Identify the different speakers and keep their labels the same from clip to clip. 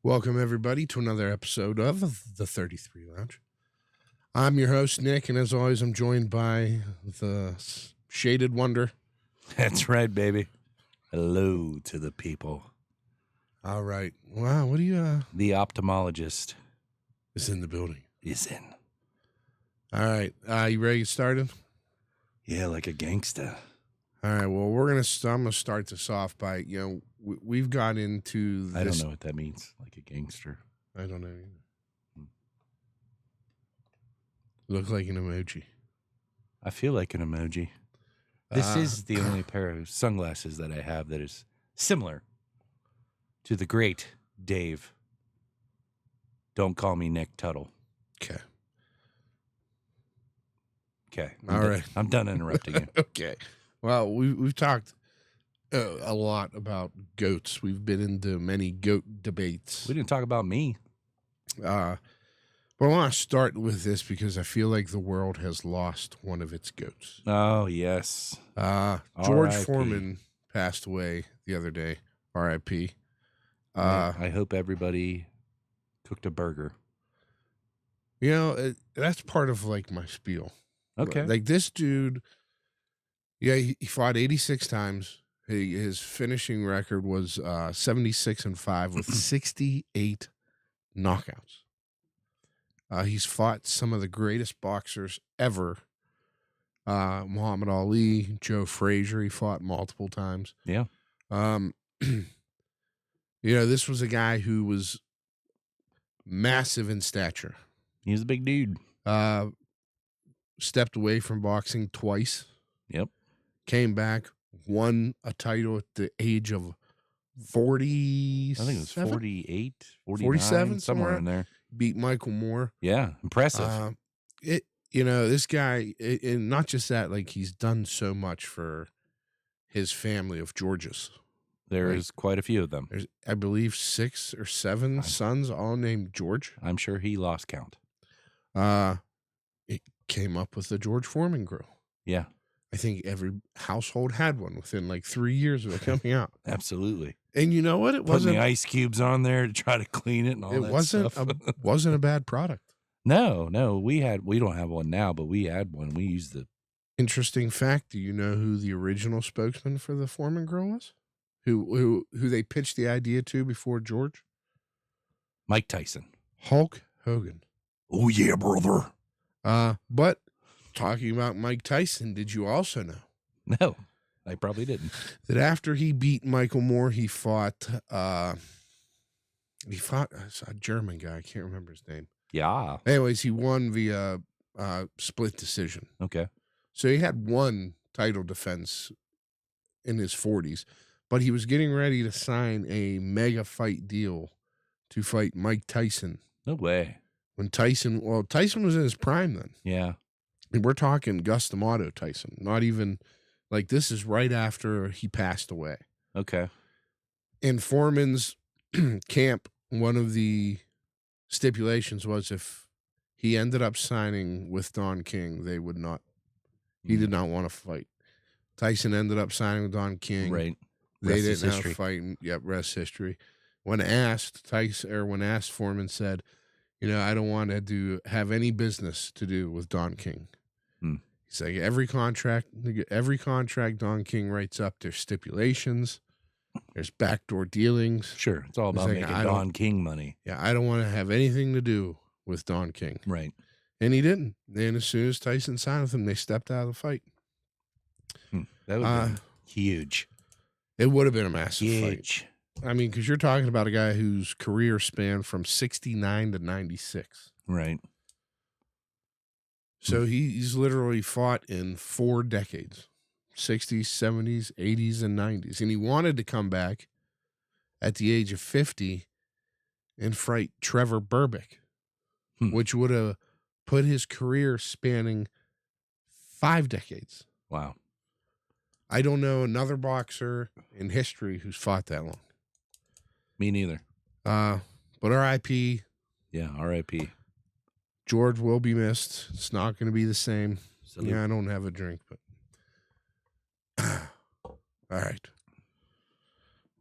Speaker 1: Welcome, everybody, to another episode of the 33 Lounge. I'm your host, Nick, and as always, I'm joined by the Shaded Wonder.
Speaker 2: That's right, baby. Hello to the people.
Speaker 1: All right. Wow, what do you...
Speaker 2: The ophthalmologist
Speaker 1: is in the building.
Speaker 2: is in.
Speaker 1: All right. You ready to get started?
Speaker 2: Yeah, like a gangsta.
Speaker 1: All right. Well, I'm going to start this off by, we've got into this...
Speaker 2: I don't know what that means, like a gangster.
Speaker 1: I don't know either. Look like an emoji.
Speaker 2: I feel like an emoji. This is the only pair of sunglasses that I have that is similar to the great Dave. Don't call me Nick Tuttle.
Speaker 1: Okay.
Speaker 2: Okay.
Speaker 1: All right.
Speaker 2: I'm done interrupting you.
Speaker 1: Okay. Well, we've talked a lot about goats. We've been into many goat debates.
Speaker 2: We didn't talk about me.
Speaker 1: But I want to start with this because I feel like the world has lost one of its goats.
Speaker 2: Oh, yes.
Speaker 1: George Foreman passed away the other day. R.I.P.
Speaker 2: I hope everybody cooked a burger.
Speaker 1: That's part of like my spiel.
Speaker 2: Okay.
Speaker 1: Like this dude, he fought 86 times. His finishing record was 76-5 with 68 knockouts. He's fought some of the greatest boxers ever. Muhammad Ali, Joe Frazier, he fought multiple times.
Speaker 2: Yeah.
Speaker 1: This was a guy who was massive in stature.
Speaker 2: He was a big dude.
Speaker 1: Stepped away from boxing twice.
Speaker 2: Yep.
Speaker 1: Came back, won a title at the age of 40.
Speaker 2: I think it was 48, 49,
Speaker 1: 47,
Speaker 2: somewhere in there.
Speaker 1: Beat Michael Moore.
Speaker 2: Yeah, impressive.
Speaker 1: This guy, and not just that, like he's done so much for his family of Georges.
Speaker 2: There is quite a few of them.
Speaker 1: There's, I believe, 6 or 7 sons, all named George.
Speaker 2: I'm sure he lost count.
Speaker 1: It came up with the George Foreman grill.
Speaker 2: Yeah.
Speaker 1: I think every household had one within like 3 years of it coming out.
Speaker 2: Absolutely.
Speaker 1: And you know what? It
Speaker 2: Putting
Speaker 1: wasn't
Speaker 2: the ice cubes on there to try to clean it and all that stuff.
Speaker 1: It wasn't a bad product.
Speaker 2: No. We don't have one now, but we had one. We used it.
Speaker 1: Interesting fact. Do you know who the original spokesman for the Foreman grill was? Who they pitched the idea to before George?
Speaker 2: Mike Tyson.
Speaker 1: Hulk Hogan.
Speaker 2: Oh yeah, brother.
Speaker 1: But talking about Mike Tyson, did you also know?
Speaker 2: No, I probably didn't.
Speaker 1: That after he beat Michael Moore, he fought a German guy. I can't remember his name.
Speaker 2: Yeah.
Speaker 1: Anyways, he won via split decision.
Speaker 2: Okay.
Speaker 1: So he had one title defense in his 40s, but he was getting ready to sign a mega fight deal to fight Mike Tyson.
Speaker 2: No way.
Speaker 1: When Tyson was in his prime then.
Speaker 2: Yeah.
Speaker 1: And we're talking Gus D'Amato Tyson, not even like this is right after he passed away.
Speaker 2: Okay.
Speaker 1: In Foreman's camp, one of the stipulations was if he ended up signing with Don King, they would not. He did not want to fight. Tyson ended up signing with Don King.
Speaker 2: Right.
Speaker 1: They didn't have a fight. Yep, rest history. When asked, Foreman said, I don't want to have any business to do with Don King. He's like, every contract Don King writes up, there's stipulations, there's backdoor dealings.
Speaker 2: Sure, it's all about making Don King money.
Speaker 1: Yeah, I don't want to have anything to do with Don King.
Speaker 2: Right.
Speaker 1: And he didn't. And as soon as Tyson signed with him, they stepped out of the fight.
Speaker 2: That would have been huge.
Speaker 1: It would have been a massive fight. I mean, because you're talking about a guy whose career spanned from 69 to 96.
Speaker 2: Right.
Speaker 1: So he's literally fought in 4 decades, 60s, 70s, 80s, and 90s. And he wanted to come back at the age of 50 and fight Trevor Berbick, which would have put his career spanning 5 decades.
Speaker 2: Wow.
Speaker 1: I don't know another boxer in history who's fought that long.
Speaker 2: Me neither.
Speaker 1: But R.I.P.
Speaker 2: Yeah, R.I.P.
Speaker 1: George will be missed. It's not going to be the same.
Speaker 2: Salute.
Speaker 1: Yeah, I don't have a drink, but all right.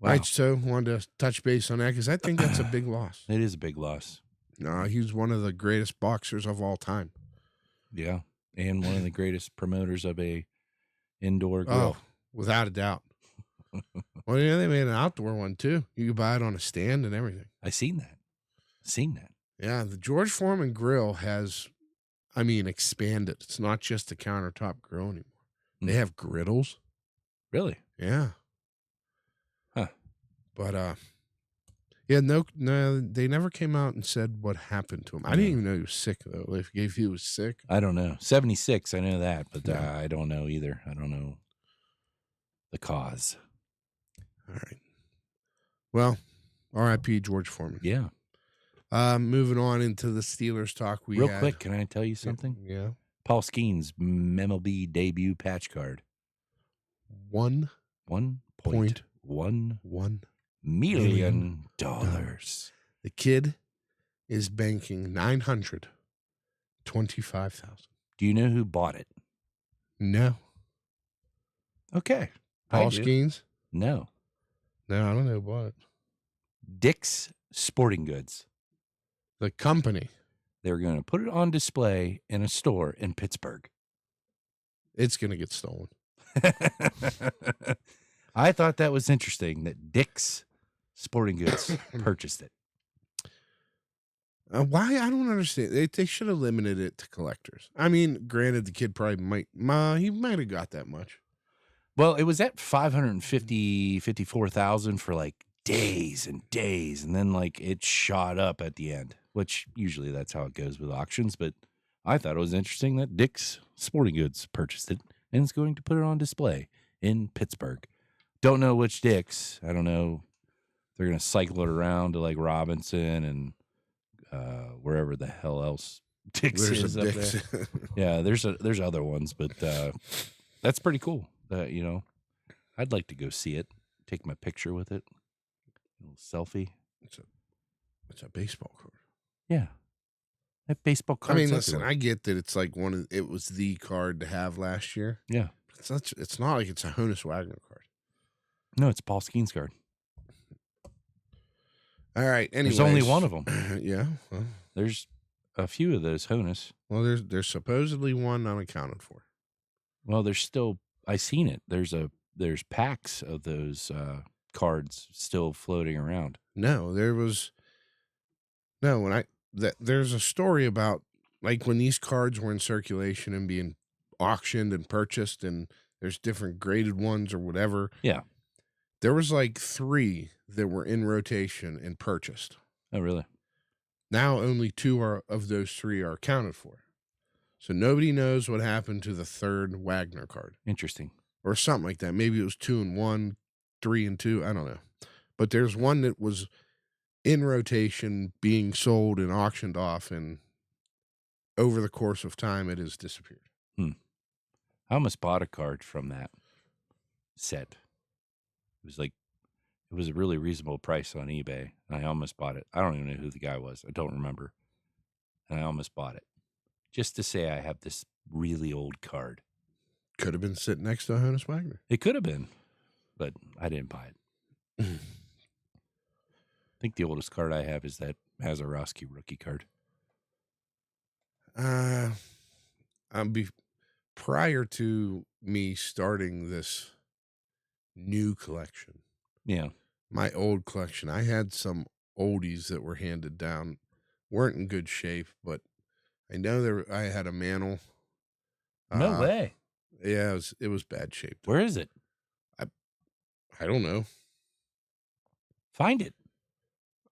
Speaker 2: Wow.
Speaker 1: Right, so wanted to touch base on that because I think that's a big loss.
Speaker 2: It is a big loss.
Speaker 1: No, he was one of the greatest boxers of all time.
Speaker 2: Yeah. And one of the greatest promoters of a indoor grill.
Speaker 1: Oh, without a doubt. Well, yeah, they made an outdoor one too. You could buy it on a stand and everything.
Speaker 2: I seen that.
Speaker 1: Yeah, the George Foreman grill has, expanded. It's not just a countertop grill anymore. They have griddles.
Speaker 2: Really?
Speaker 1: Yeah.
Speaker 2: Huh.
Speaker 1: But yeah, no, they never came out and said what happened to him. I didn't even know he was sick though. If he was sick,
Speaker 2: I don't know. 76, I know that, but
Speaker 1: Yeah.
Speaker 2: I don't know either. I don't know the cause.
Speaker 1: all right. Well, R.I.P. George Foreman.
Speaker 2: Yeah.
Speaker 1: Moving on into the Steelers talk.
Speaker 2: Real quick, can I tell you something?
Speaker 1: Yeah.
Speaker 2: Paul Skeens MLB debut patch card. $1.1 million.
Speaker 1: The kid is banking $925,000.
Speaker 2: Do you know who bought it?
Speaker 1: No.
Speaker 2: Okay.
Speaker 1: Paul
Speaker 2: I do.
Speaker 1: Skeens?
Speaker 2: No.
Speaker 1: No, I don't know what.
Speaker 2: Dick's Sporting Goods.
Speaker 1: The company.
Speaker 2: They're going to put it on display in a store in Pittsburgh.
Speaker 1: It's going to get stolen.
Speaker 2: I thought that was interesting that Dick's Sporting Goods purchased it.
Speaker 1: Why? I don't understand. They should have limited it to collectors. I mean, granted, the kid probably he might have got that much.
Speaker 2: Well, it was at 54,000 for like days and days, and then like it shot up at the end, which usually that's how it goes with auctions. But I thought it was interesting that Dick's Sporting Goods purchased it and is going to put it on display in Pittsburgh. Don't know which Dick's. I don't know. They're going to cycle it around to like Robinson and wherever the hell else Dick's is up there. Yeah, there's other ones, but that's pretty cool. I'd like to go see it, take my picture with it, a little selfie.
Speaker 1: It's a baseball card.
Speaker 2: Yeah, that baseball card.
Speaker 1: Listen, I get that it's like it was the card to have last year.
Speaker 2: Yeah,
Speaker 1: it's not like it's a Honus Wagner card.
Speaker 2: No, it's Paul Skeens card.
Speaker 1: All right. Anyways,
Speaker 2: there's only one of them.
Speaker 1: Yeah. Well,
Speaker 2: there's a few of those Honus.
Speaker 1: Well, there's supposedly one unaccounted for.
Speaker 2: Well, there's still. I seen it. There's packs of those cards still floating around.
Speaker 1: No, there's a story about like when these cards were in circulation and being auctioned and purchased, and there's different graded ones or whatever.
Speaker 2: Yeah.
Speaker 1: There was like 3 that were in rotation and purchased.
Speaker 2: Oh, really?
Speaker 1: Now only 2 of those 3 are accounted for. So nobody knows what happened to the 3rd Wagner card.
Speaker 2: Interesting.
Speaker 1: Or something like that. Maybe it was 2 and 1, 3 and 2. I don't know. But there's one that was in rotation being sold and auctioned off, and over the course of time it has disappeared.
Speaker 2: I almost bought a card from that set. It was a really reasonable price on eBay. I almost bought it. I don't even know who the guy was. I don't remember. And I almost bought it. Just to say I have this really old card.
Speaker 1: Could have been sitting next to a Honus Wagner.
Speaker 2: It could have been, but I didn't buy it. I think the oldest card I have is that Mazeroski rookie card.
Speaker 1: Prior to me starting this new collection,
Speaker 2: yeah,
Speaker 1: my old collection, I had some oldies that were handed down, weren't in good shape, but I know I had a Mantle.
Speaker 2: No way.
Speaker 1: Yeah, it was bad shape.
Speaker 2: Where is it?
Speaker 1: I don't know.
Speaker 2: Find it.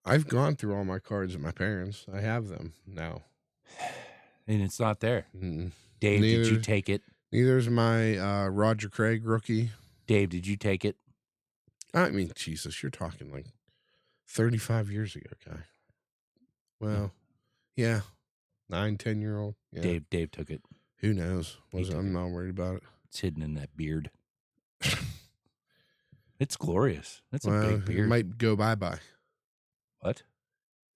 Speaker 1: I've gone through all my cards at my parents'. I have them now.
Speaker 2: And it's not there.
Speaker 1: Mm-mm.
Speaker 2: Dave, did you take it?
Speaker 1: Neither's my Roger Craig rookie.
Speaker 2: Dave, did you take it?
Speaker 1: Jesus, you're talking like 35 years ago, guy. Well, yeah. 9, 10-year-old. Yeah.
Speaker 2: Dave took it.
Speaker 1: Who knows? I'm not worried about it.
Speaker 2: It's hidden in that beard. It's glorious. That's a big beard.
Speaker 1: It might go bye-bye.
Speaker 2: What?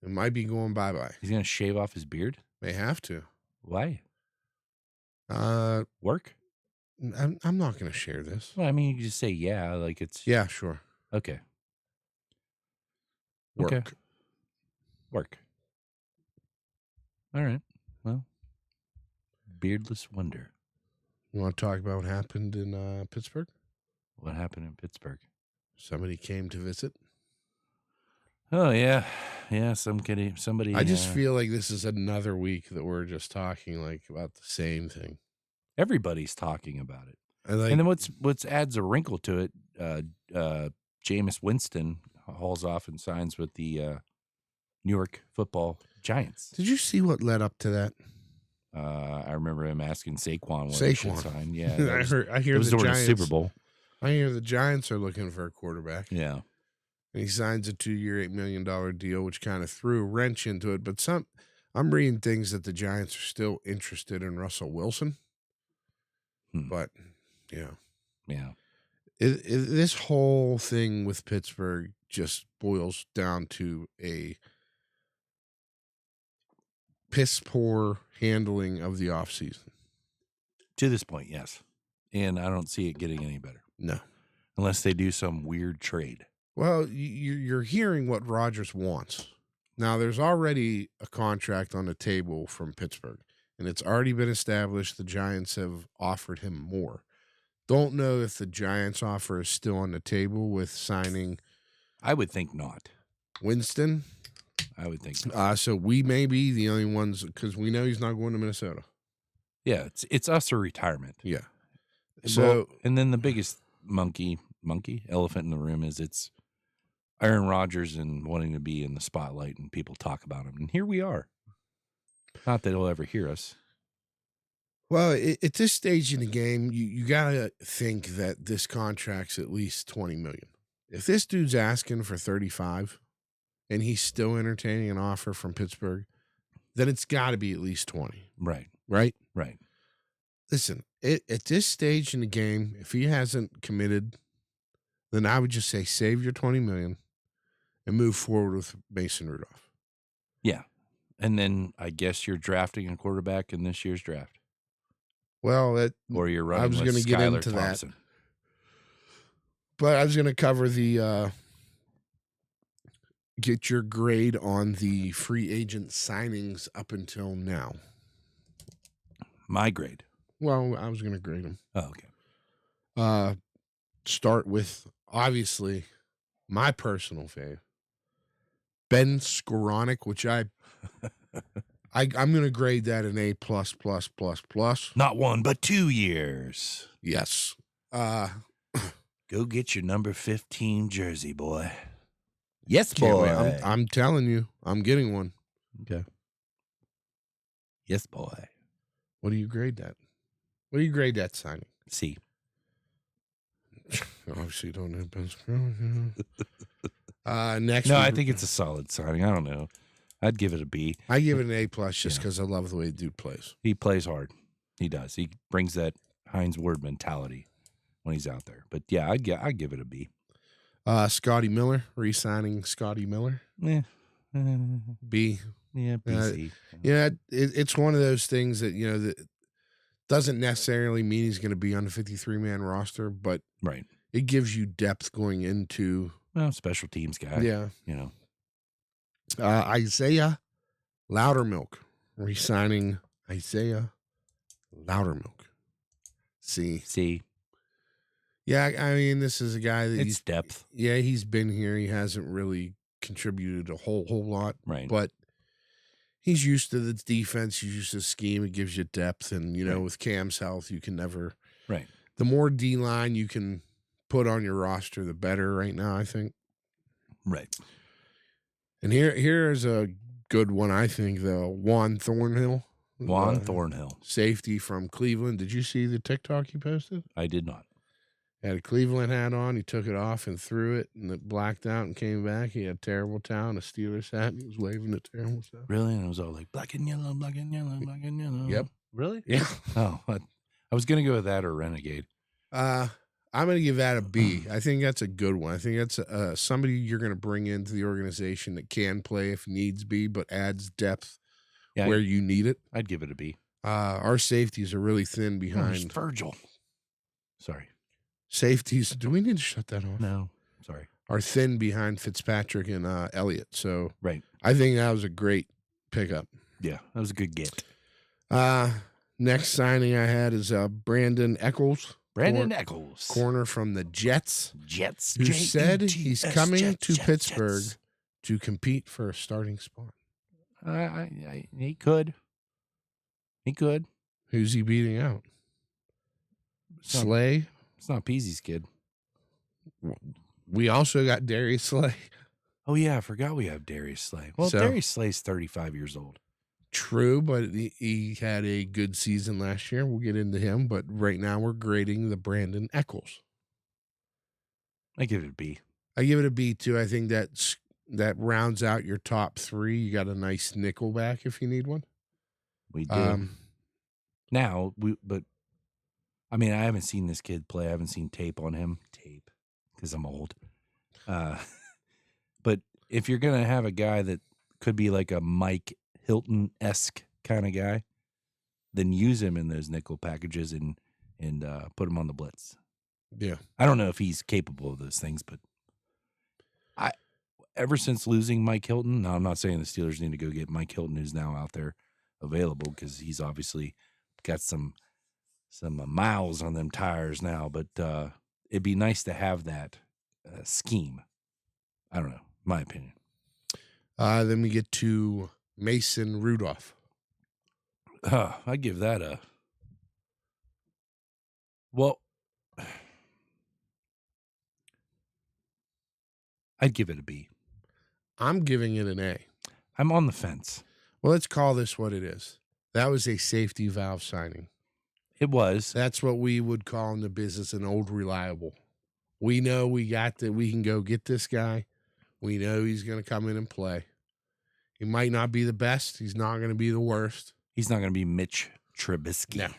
Speaker 1: It might be going bye-bye.
Speaker 2: He's going to shave off his beard?
Speaker 1: May have to.
Speaker 2: Why?
Speaker 1: Work? I'm not going to share this.
Speaker 2: Well, I mean, you just say yeah, like it's...
Speaker 1: Yeah, sure.
Speaker 2: Okay.
Speaker 1: Work.
Speaker 2: Okay. Work. All right. Well, beardless wonder.
Speaker 1: You want to talk about what happened in Pittsburgh?
Speaker 2: What happened in Pittsburgh?
Speaker 1: Somebody came to visit.
Speaker 2: Oh yeah, somebody.
Speaker 1: I just feel like this is another week that we're just talking like about the same thing.
Speaker 2: Everybody's talking about it.
Speaker 1: And
Speaker 2: then what's adds a wrinkle to it. Jameis Winston hauls off and signs with the New York Football Giants.
Speaker 1: Did you see what led up to that?
Speaker 2: I remember him asking Saquon what he should sign. Yeah,
Speaker 1: I hear
Speaker 2: it was
Speaker 1: the
Speaker 2: during
Speaker 1: Giants,
Speaker 2: the Super Bowl.
Speaker 1: I hear the Giants are looking for a quarterback.
Speaker 2: Yeah.
Speaker 1: And he signs a 2-year, $8 million deal, which kind of threw a wrench into it. But I'm reading things that the Giants are still interested in Russell Wilson. But,
Speaker 2: yeah.
Speaker 1: This whole thing with Pittsburgh just boils down to a piss-poor handling of the offseason.
Speaker 2: To this point, yes. And I don't see it getting any better.
Speaker 1: No.
Speaker 2: Unless they do some weird trade.
Speaker 1: Well, you're hearing what Rodgers wants. Now, there's already a contract on the table from Pittsburgh, and it's already been established the Giants have offered him more. Don't know if the Giants' offer is still on the table with signing.
Speaker 2: I would think not.
Speaker 1: Winston?
Speaker 2: I would think not.
Speaker 1: So we may be the only ones, because we know he's not going to Minnesota.
Speaker 2: Yeah, it's us or retirement.
Speaker 1: Yeah.
Speaker 2: So, and then the biggest elephant in the room is it's Aaron Rodgers and wanting to be in the spotlight and people talk about him. And here we are. Not that he'll ever hear us.
Speaker 1: Well, at this stage in the game, you got to think that this contract's at least $20 million. If this dude's asking for 35 and he's still entertaining an offer from Pittsburgh, then it's got to be at least 20.
Speaker 2: Right.
Speaker 1: Right?
Speaker 2: Right.
Speaker 1: Listen, at this stage in the game, if he hasn't committed, then I would just say save your $20 million and move forward with Mason Rudolph.
Speaker 2: Yeah. And then I guess you're drafting a quarterback in this year's draft.
Speaker 1: Well,
Speaker 2: or you're running.
Speaker 1: I was going to get into
Speaker 2: Thompson.
Speaker 1: that, but I was going to cover the get your grade on the free agent signings up until now.
Speaker 2: My grade.
Speaker 1: Well, I was going to grade them.
Speaker 2: Oh, okay.
Speaker 1: Start with obviously my personal fave, Ben Skowronek, which I'm going to grade that an A++++.
Speaker 2: Not 1, but 2 years.
Speaker 1: Yes.
Speaker 2: Go get your number 15 jersey, boy. Yes, boy.
Speaker 1: I'm telling you, I'm getting one.
Speaker 2: Okay. Yes, boy.
Speaker 1: What do you grade that? What do you grade that signing?
Speaker 2: C.
Speaker 1: Obviously, don't know Ben Skowronek. Next.
Speaker 2: No, I think it's a solid signing. I don't know. I'd give it a B.
Speaker 1: I give it an A+ just because I love the way the dude plays.
Speaker 2: He plays hard. He does. He brings that Heinz Ward mentality when he's out there. But yeah, I'd give it a B.
Speaker 1: Scotty Miller, re-signing Scotty Miller.
Speaker 2: Yeah.
Speaker 1: B.
Speaker 2: Yeah, BC.
Speaker 1: Yeah, it's one of those things that, that doesn't necessarily mean he's going to be on the 53-man roster, but
Speaker 2: right.
Speaker 1: It gives you depth going into
Speaker 2: special teams guy.
Speaker 1: Yeah.
Speaker 2: Isaiah
Speaker 1: Loudermilk, re-signing Isaiah Loudermilk. C. Yeah, I mean, this is a guy that
Speaker 2: it's depth.
Speaker 1: Yeah, he's been here. He hasn't really contributed a whole lot.
Speaker 2: Right.
Speaker 1: But he's used to the defense. He's used to the scheme. It gives you depth. And,
Speaker 2: right.
Speaker 1: With Cam's health, you can never.
Speaker 2: Right.
Speaker 1: The more D-line you can put on your roster, the better right now, I think.
Speaker 2: Right.
Speaker 1: And here's a good one, I think, though. Juan Thornhill.
Speaker 2: Thornhill.
Speaker 1: Safety from Cleveland. Did you see the TikTok he posted?
Speaker 2: I did not.
Speaker 1: Had a Cleveland hat on. He took it off and threw it, and it blacked out and came back. He had terrible town, a Steelers hat. And he was waving at terrible stuff.
Speaker 2: Really? And it was all like black and yellow, black and yellow, black and yellow.
Speaker 1: Yep.
Speaker 2: Really?
Speaker 1: Yeah.
Speaker 2: Oh, I was going to go with that or Renegade.
Speaker 1: I'm going to give that a B. I think that's a good one. I think that's somebody you're going to bring into the organization that can play if needs be, but adds depth where you need it.
Speaker 2: I'd give it a B.
Speaker 1: Our safeties are really thin behind.
Speaker 2: Virgil. Sorry.
Speaker 1: Safeties. Do we need to shut that off?
Speaker 2: No. Sorry.
Speaker 1: are thin behind Fitzpatrick and Elliott. So
Speaker 2: Right.
Speaker 1: I think that was a great pickup.
Speaker 2: Yeah, that was a good get.
Speaker 1: Next signing I had is Brandon Eccles.
Speaker 2: Brandon Eccles.
Speaker 1: Corner from the Jets.
Speaker 2: Jets.
Speaker 1: Who said he's coming
Speaker 2: Jets,
Speaker 1: to
Speaker 2: Jets,
Speaker 1: Pittsburgh
Speaker 2: Jets.
Speaker 1: to compete for a starting spot.
Speaker 2: He could. He could.
Speaker 1: Who's he beating out? Slay.
Speaker 2: It's not Peasy's kid.
Speaker 1: We also got Darius Slay.
Speaker 2: Oh, yeah. I forgot we have Darius Slay. Well,
Speaker 1: So-
Speaker 2: Darius Slay's 35 years old.
Speaker 1: True, but he had a good season last year. We'll get into him, but right now we're grading the Brandon Eccles.
Speaker 2: I give it a B.
Speaker 1: I give it a B too. I think that rounds out your top three. You got a nice nickel back if you need one.
Speaker 2: We do. But I mean, I haven't seen this kid play. I haven't seen tape on him. Tape, because I'm old. But if you're going to have a guy that could be like a Mike Hilton-esque kind of guy, then use him in those nickel packages and put him on the blitz.
Speaker 1: Yeah.
Speaker 2: I don't know if he's capable of those things, but ever since losing Mike Hilton, now I'm not saying the Steelers need to go get Mike Hilton, who's now out there available, because he's obviously got some miles on them tires now, but it'd be nice to have that scheme. I don't know, my opinion.
Speaker 1: Then we get to Mason Rudolph.
Speaker 2: I'd give that a... Well, I'd give it a B.
Speaker 1: I'm giving it an A.
Speaker 2: I'm on the fence.
Speaker 1: Well, let's call this what it is. That was a safety valve signing.
Speaker 2: It was.
Speaker 1: That's what we would call in the business an old reliable. We know we can go get this guy. We know he's going to come in and play. He might not be the best. He's not going to be the worst.
Speaker 2: He's not going to be Mitch Trubisky.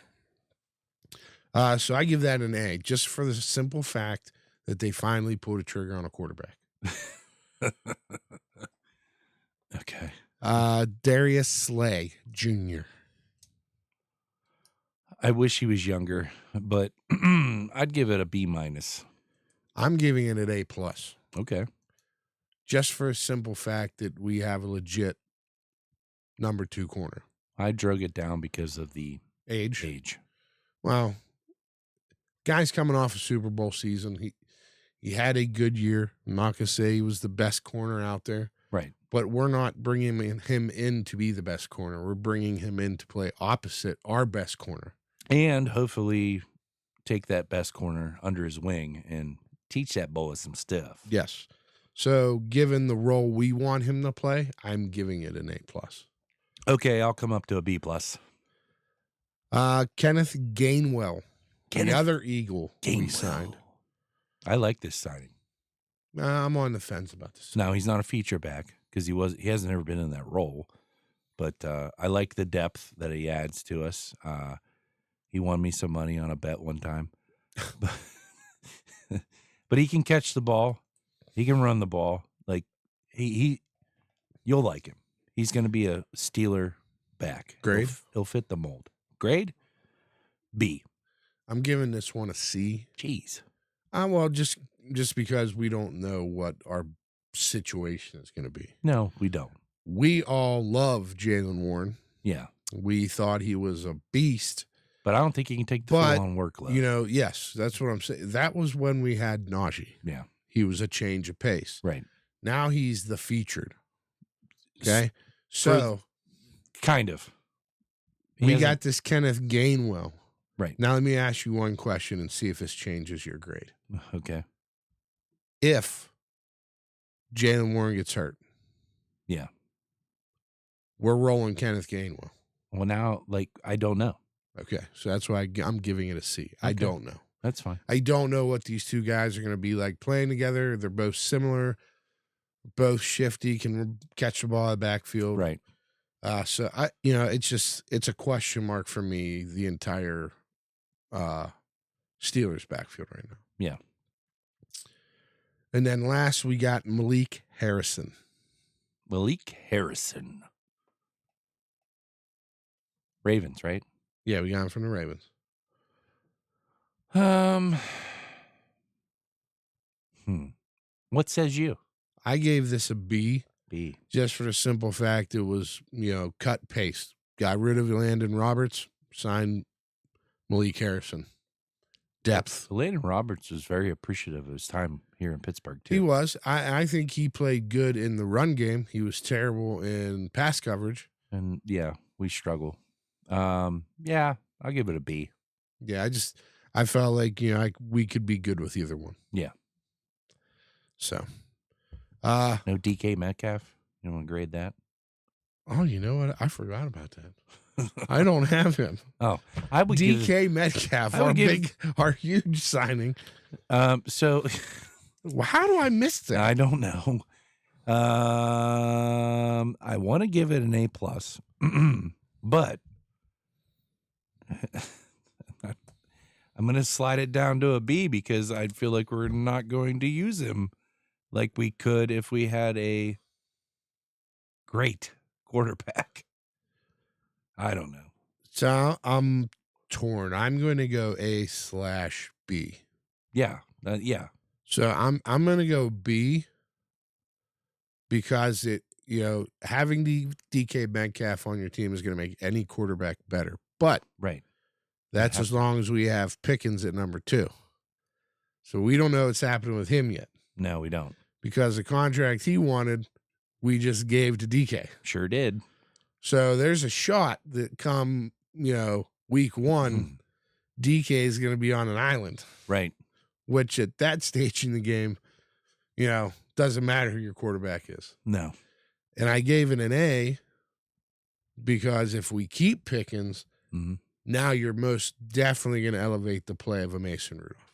Speaker 1: No. So I give that an A, just for the simple fact that they finally pulled a trigger on a quarterback.
Speaker 2: Okay.
Speaker 1: Darius Slay Jr.
Speaker 2: I wish he was younger, but I'd give it a B minus.
Speaker 1: I'm giving it an A+.
Speaker 2: Okay.
Speaker 1: Just for a simple fact that we have a legit number 2 corner.
Speaker 2: I drug it down because of the
Speaker 1: Age. Well, guy's coming off a Super Bowl season. He had a good year. I'm not going to say he was the best corner out there.
Speaker 2: Right.
Speaker 1: But we're not bringing him in to be the best corner. We're bringing him in to play opposite our best corner.
Speaker 2: And hopefully take that best corner under his wing and teach that boy some stuff.
Speaker 1: Yes. So given the role we want him to play, I'm giving it an A+.
Speaker 2: Okay, I'll come up to a B+.
Speaker 1: Kenneth Gainwell, the other Eagle we signed.
Speaker 2: I like this signing.
Speaker 1: I'm on the fence about this.
Speaker 2: Now, he's not a feature back because he hasn't ever been in that role. But I like the depth that he adds to us. He won me some money on a bet one time. But he can catch the ball. He can run the ball. Like you'll like him. He's going to be a Steeler back.
Speaker 1: Grade?
Speaker 2: He'll fit the mold. Grade? B.
Speaker 1: I'm giving this one a C.
Speaker 2: Jeez.
Speaker 1: Well, just because we don't know what our situation is going to be.
Speaker 2: No, we don't.
Speaker 1: We all love Jaylen Warren.
Speaker 2: Yeah.
Speaker 1: We thought he was a beast.
Speaker 2: But I don't think he can take the full-on workload.
Speaker 1: Yes, that's what I'm saying. That was when we had Najee.
Speaker 2: Yeah.
Speaker 1: He was a change of pace.
Speaker 2: Right.
Speaker 1: Now he's the featured. Okay? So
Speaker 2: kind of.
Speaker 1: We got this Kenneth Gainwell.
Speaker 2: Right.
Speaker 1: Now let me ask you one question and see if this changes your grade.
Speaker 2: Okay.
Speaker 1: If Jaylen Warren gets hurt.
Speaker 2: Yeah.
Speaker 1: We're rolling Kenneth Gainwell.
Speaker 2: Well, now, I don't know.
Speaker 1: Okay. So that's why I'm giving it a C. I don't know.
Speaker 2: That's fine.
Speaker 1: I don't know what these two guys are going to be like playing together. They're both similar, both shifty, can catch the ball in the backfield.
Speaker 2: Right.
Speaker 1: So it's a question mark for me, the entire Steelers backfield right now.
Speaker 2: Yeah.
Speaker 1: And then last we got Malik Harrison.
Speaker 2: Ravens, right?
Speaker 1: Yeah, we got him from the Ravens.
Speaker 2: What says you?
Speaker 1: I gave this a B
Speaker 2: B.
Speaker 1: just for the simple fact it was, cut paste. Got rid of Landon Roberts, signed Malik Harrison. Depth.
Speaker 2: Landon Roberts was very appreciative of his time here in Pittsburgh, too.
Speaker 1: He was. I think he played good in the run game. He was terrible in pass coverage.
Speaker 2: And, yeah, we struggle. Yeah, I'll give it a B.
Speaker 1: Yeah, I felt like, we could be good with either one.
Speaker 2: Yeah.
Speaker 1: So.
Speaker 2: No DK Metcalf? You want to grade that?
Speaker 1: Oh, you know what? I forgot about that. I don't have him.
Speaker 2: Oh, I would
Speaker 1: DK Metcalf, our huge signing.
Speaker 2: So
Speaker 1: how do I miss that?
Speaker 2: I don't know. I want to give it an A+, but I'm going to slide it down to a B because I feel like we're not going to use him like we could if we had a great quarterback. I don't know.
Speaker 1: So I'm torn. I'm going to go A/B.
Speaker 2: Yeah. Yeah.
Speaker 1: So I'm going to go B because having the DK Metcalf on your team is going to make any quarterback better. But
Speaker 2: right.
Speaker 1: That's as long as we have Pickens at number 2. So we don't know what's happening with him yet.
Speaker 2: No, we don't.
Speaker 1: Because the contract he wanted, we just gave to DK.
Speaker 2: Sure did.
Speaker 1: So there's a shot that come, week 1, DK is going to be on an island.
Speaker 2: Right.
Speaker 1: Which at that stage in the game, doesn't matter who your quarterback is.
Speaker 2: No.
Speaker 1: And I gave it an A because if we keep Pickens, now you're most definitely going to elevate the play of a Mason Rudolph.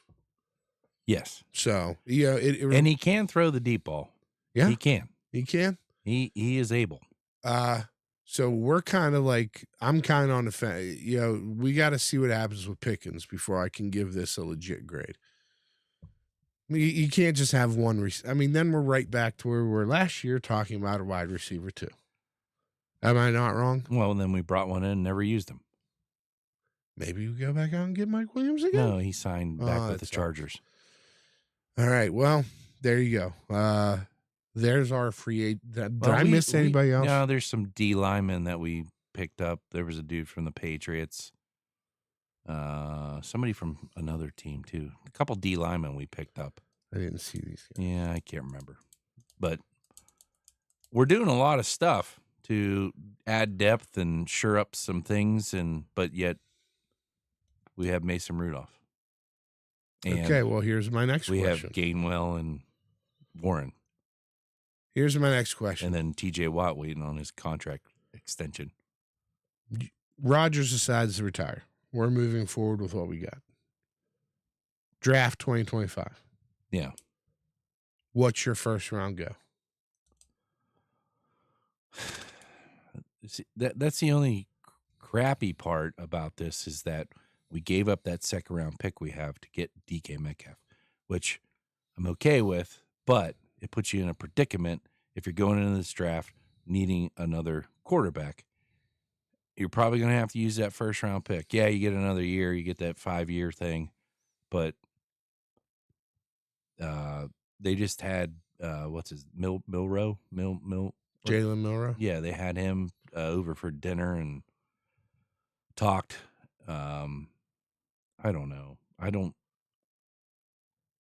Speaker 2: Yes.
Speaker 1: So,
Speaker 2: and he can throw the deep ball.
Speaker 1: Yeah.
Speaker 2: He can.
Speaker 1: He can.
Speaker 2: He is able.
Speaker 1: So we're kind of like, I'm kind of on the fence. We got to see what happens with Pickens before I can give this a legit grade. I mean, you can't just have one. Then we're right back to where we were last year talking about a wide receiver too. Am I not wrong?
Speaker 2: Well, then we brought one in and never used him.
Speaker 1: Maybe we go back out and get Mike Williams again?
Speaker 2: No, he signed back with the Chargers.
Speaker 1: All right. Well, there you go. There's our free agent. Did I miss anybody else?
Speaker 2: No, there's some D linemen that we picked up. There was a dude from the Patriots. Somebody from another team, too. A couple D linemen we picked up.
Speaker 1: I didn't see these guys.
Speaker 2: Yeah, I can't remember. But we're doing a lot of stuff to add depth and shore up some things, but yet we have Mason Rudolph. And
Speaker 1: okay, well, here's my next question.
Speaker 2: We have Gainwell and Warren.
Speaker 1: Here's my next question.
Speaker 2: And then TJ Watt waiting on his contract extension.
Speaker 1: Rodgers decides to retire. We're moving forward with what we got. Draft 2025.
Speaker 2: Yeah.
Speaker 1: What's your first round go?
Speaker 2: See, that's the only crappy part about this is that we gave up that second round pick we have to get DK Metcalf, which I'm okay with, but it puts you in a predicament if you're going into this draft needing another quarterback. You're probably going to have to use that first round pick. Yeah, you get another year, you get that 5-year thing, but they just had what's his Milroe?
Speaker 1: Jalen Milroe?
Speaker 2: Yeah, they had him over for dinner and talked. I don't know.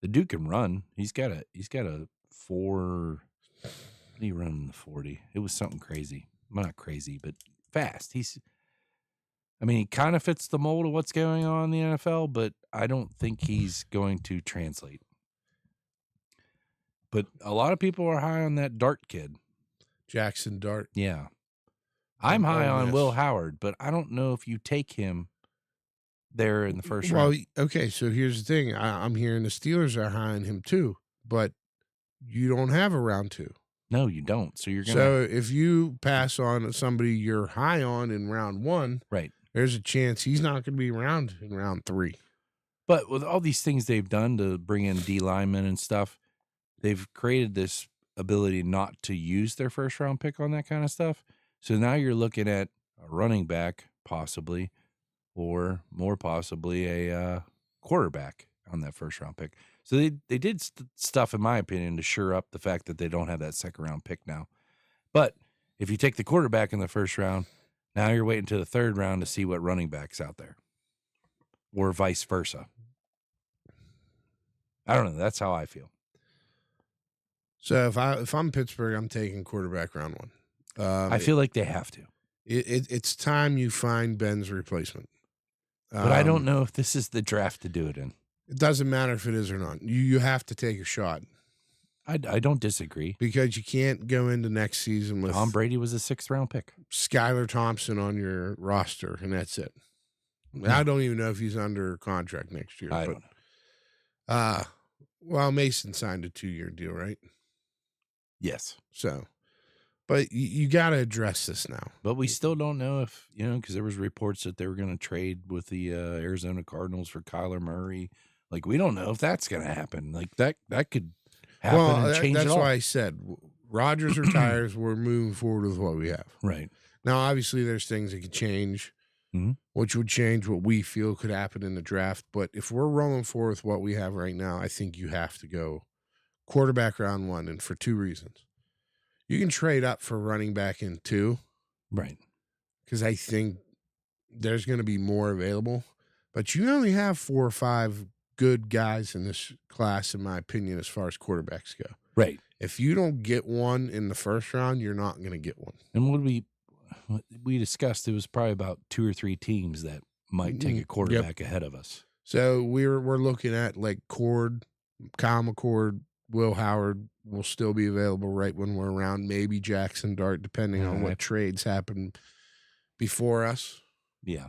Speaker 2: The dude can run. He's got a 4. What did he run in the 40? It was something crazy. Well, not crazy, but fast. He kind of fits the mold of what's going on in the NFL, but I don't think he's going to translate. But a lot of people are high on that Dart kid.
Speaker 1: Jackson Dart.
Speaker 2: Yeah. I'm high on Will Howard, but I don't know if you take him there in the first round.
Speaker 1: Well, okay, so here's the thing. I'm hearing the Steelers are high on him too, but you don't have a round 2.
Speaker 2: No, you don't. So you're going
Speaker 1: So if you pass on somebody you're high on in round 1,
Speaker 2: right,
Speaker 1: there's a chance he's not going to be around in round 3.
Speaker 2: But with all these things they've done to bring in D linemen and stuff, they've created this ability not to use their first round pick on that kind of stuff. So now you're looking at a running back, possibly, or more possibly a quarterback on that first round pick. So they did stuff, in my opinion, to shore up the fact that they don't have that second round pick now. But if you take the quarterback in the first round, now you're waiting to the third round to see what running back's out there, or vice versa. I don't know. That's how I feel.
Speaker 1: So if I'm Pittsburgh, I'm taking quarterback round one.
Speaker 2: I feel like they have to.
Speaker 1: It's time you find Ben's replacement.
Speaker 2: But I don't know if this is the draft to do it in.
Speaker 1: It doesn't matter if it is or not. You have to take a shot.
Speaker 2: I don't disagree.
Speaker 1: Because you can't go into next season with
Speaker 2: Tom Brady was a 6th round pick.
Speaker 1: Skylar Thompson on your roster, and that's it. I don't even know if he's under contract next year.
Speaker 2: I don't know.
Speaker 1: Well, Mason signed a 2-year deal, right?
Speaker 2: Yes.
Speaker 1: So, but you got to address this now.
Speaker 2: But we still don't know if, because there was reports that they were going to trade with the Arizona Cardinals for Kyler Murray. Like, we don't know if that's going to happen. Like, that could happen and change
Speaker 1: that's
Speaker 2: it all.
Speaker 1: why I said Rodgers retires. We're moving forward with what we have.
Speaker 2: Right.
Speaker 1: Now, obviously, there's things that could change, which would change what we feel could happen in the draft. But if we're rolling forward with what we have right now, I think you have to go quarterback round one, and for 2 reasons. You can trade up for running back in 2.
Speaker 2: Right.
Speaker 1: Because I think there's going to be more available. But you only have 4 or 5 good guys in this class, in my opinion, as far as quarterbacks go.
Speaker 2: Right.
Speaker 1: If you don't get one in the first round, you're not going to get one.
Speaker 2: And what we discussed, it was probably about 2 or 3 teams that might take a quarterback ahead of us.
Speaker 1: So we're looking at like Cord, Kyle McCord, Will Howard will still be available right when we're around. Maybe Jackson Dart, depending on what trades happen before us.
Speaker 2: Yeah.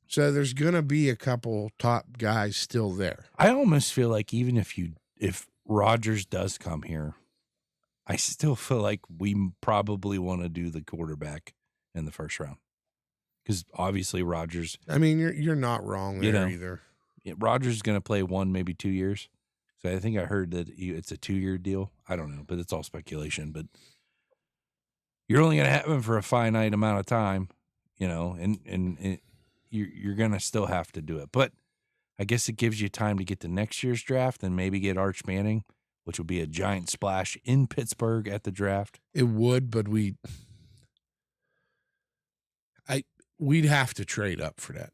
Speaker 1: So there's going to be a couple top guys still there.
Speaker 2: I almost feel like even if Rodgers does come here, I still feel like we probably want to do the quarterback in the first round. Because obviously Rodgers.
Speaker 1: I mean, you're not wrong there either.
Speaker 2: Rodgers is going to play 1, maybe 2 years. So I think I heard that it's a 2-year deal. I don't know, but it's all speculation. But you're only going to have him for a finite amount of time, and you're going to still have to do it. But I guess it gives you time to get to next year's draft and maybe get Arch Manning, which would be a giant splash in Pittsburgh at the draft.
Speaker 1: It would, but we'd have to trade up for that.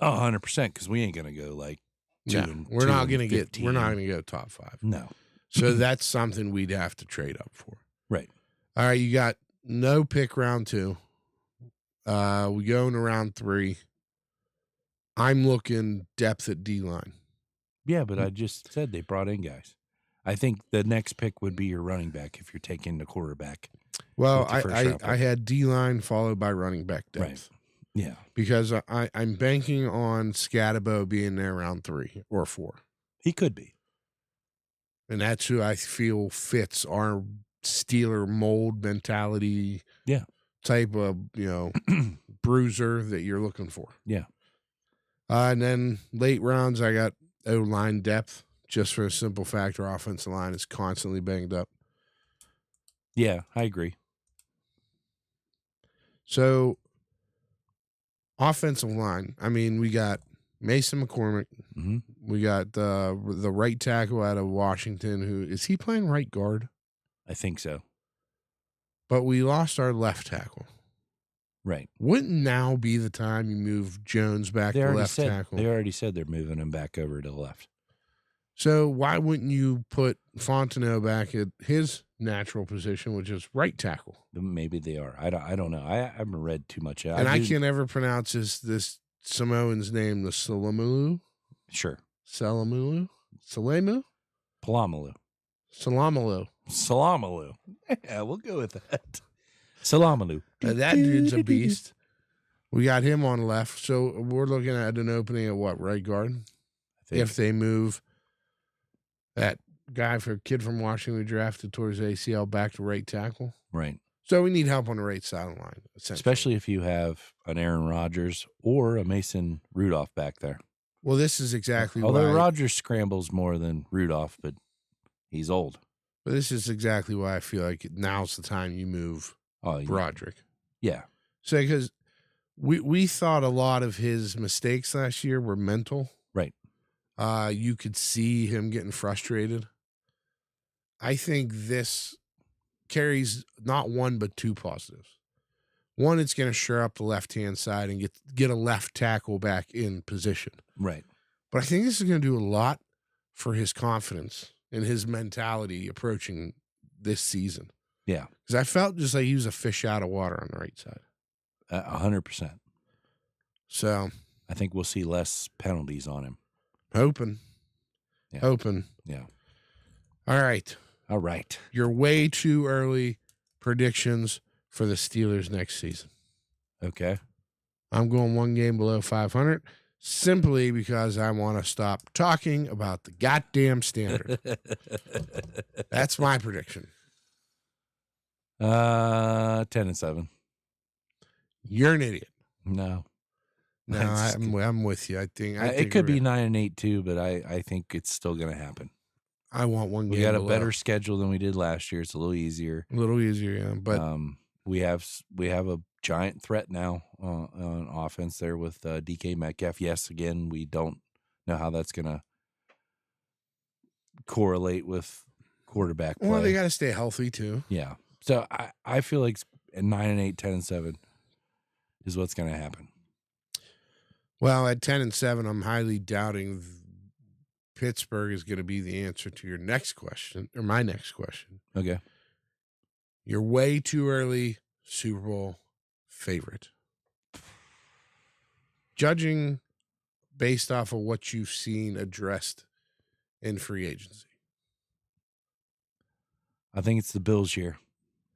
Speaker 2: 100%, because we ain't going to go like
Speaker 1: we're not going to go top 5.
Speaker 2: No.
Speaker 1: So that's something we'd have to trade up for.
Speaker 2: Right.
Speaker 1: All right, you got no pick round 2. We go into round 3. I'm looking depth at D-line.
Speaker 2: Yeah, but I just said they brought in guys. I think the next pick would be your running back if you're taking the quarterback.
Speaker 1: Well, I had D-line followed by running back depth.
Speaker 2: Right. Yeah.
Speaker 1: Because I'm banking on Scatabo being there round 3 or 4.
Speaker 2: He could be.
Speaker 1: And that's who I feel fits our Steeler mold mentality type of, bruiser that you're looking for.
Speaker 2: Yeah.
Speaker 1: And then late rounds, I got O-line depth, just for a simple fact our offensive line is constantly banged up.
Speaker 2: Yeah, I agree.
Speaker 1: So, offensive line, I mean, we got Mason McCormick.
Speaker 2: Mm-hmm.
Speaker 1: We got the right tackle out of Washington. Is he playing right guard?
Speaker 2: I think so.
Speaker 1: But we lost our left tackle.
Speaker 2: Right.
Speaker 1: Wouldn't now be the time you move Jones back to left tackle?
Speaker 2: They already said they're moving him back over to the left.
Speaker 1: So why wouldn't you put Fontenot back at his natural position, which is right tackle?
Speaker 2: Maybe they are. I don't know. I haven't read too much.
Speaker 1: I can't ever pronounce this Samoan's name, the Salamulu?
Speaker 2: Sure.
Speaker 1: Salamulu? Salemu?
Speaker 2: Palamalu.
Speaker 1: Salamalu.
Speaker 2: Yeah, we'll go with that. Salamalu.
Speaker 1: That dude's a beast. We got him on left. So we're looking at an opening at what, right guard? If they move that kid from Washington we drafted towards ACL back to right tackle.
Speaker 2: Right.
Speaker 1: So we need help on the right sideline,
Speaker 2: especially if you have an Aaron Rodgers or a Mason Rudolph back there.
Speaker 1: Well, this is exactly
Speaker 2: although Rodgers scrambles more than Rudolph, but he's old.
Speaker 1: But this is exactly why I feel like now's the time you move Broderick.
Speaker 2: Yeah.
Speaker 1: So because we thought a lot of his mistakes last year were mental.
Speaker 2: Right.
Speaker 1: You could see him getting frustrated. I think this carries not one but two positives. One, it's going to shore up the left-hand side and get a left tackle back in position.
Speaker 2: Right.
Speaker 1: But I think this is going to do a lot for his confidence and his mentality approaching this season.
Speaker 2: Yeah.
Speaker 1: Because I felt just like he was a fish out of water on the right side.
Speaker 2: 100%.
Speaker 1: So
Speaker 2: I think we'll see less penalties on him.
Speaker 1: Hoping.
Speaker 2: Yeah.
Speaker 1: Hoping.
Speaker 2: Yeah.
Speaker 1: All right.
Speaker 2: All right.
Speaker 1: You're way too early predictions for the Steelers next season.
Speaker 2: Okay.
Speaker 1: I'm going one game below 500 simply because I want to stop talking about the goddamn standard. That's my prediction.
Speaker 2: 10-7.
Speaker 1: You're an idiot.
Speaker 2: No.
Speaker 1: No, I'm with you. I think
Speaker 2: it could be 9-8 too, but I think it's still going to happen.
Speaker 1: I want one game.
Speaker 2: We got a
Speaker 1: below.
Speaker 2: better schedule than we did last year. It's a little easier.
Speaker 1: A little easier, yeah. But
Speaker 2: we have a giant threat now on offense there with DK Metcalf. Yes, again, we don't know how that's going to correlate with quarterback play.
Speaker 1: Well, they got to stay healthy too.
Speaker 2: Yeah. So I feel like 9-8, 10-7 is what's going to happen.
Speaker 1: Well, at 10-7, I'm highly doubting Pittsburgh is going to be the answer to your next question, or my next question.
Speaker 2: Okay.
Speaker 1: You're way too early Super Bowl favorite. Judging based off of what you've seen addressed in free agency.
Speaker 2: I think it's the Bills year.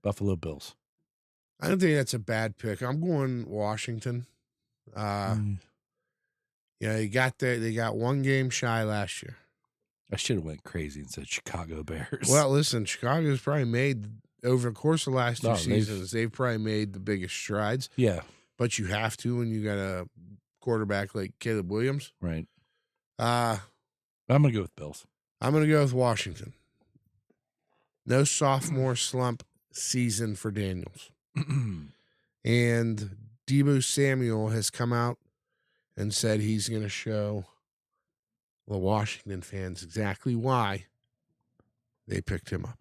Speaker 2: Buffalo Bills.
Speaker 1: I don't think that's a bad pick. I'm going Washington. Yeah, they got one game shy last year.
Speaker 2: I should have went crazy and said Chicago Bears.
Speaker 1: Well, listen, Chicago's probably made over the course of the last two seasons, they've probably made the biggest strides.
Speaker 2: Yeah.
Speaker 1: But you have to when you got a quarterback like Caleb Williams.
Speaker 2: Right.
Speaker 1: I'm
Speaker 2: going to go with Bills.
Speaker 1: I'm going to go with Washington. No sophomore slump season for Daniels. And Deebo Samuel has come out and said he's going to show the Washington fans exactly why they picked him up.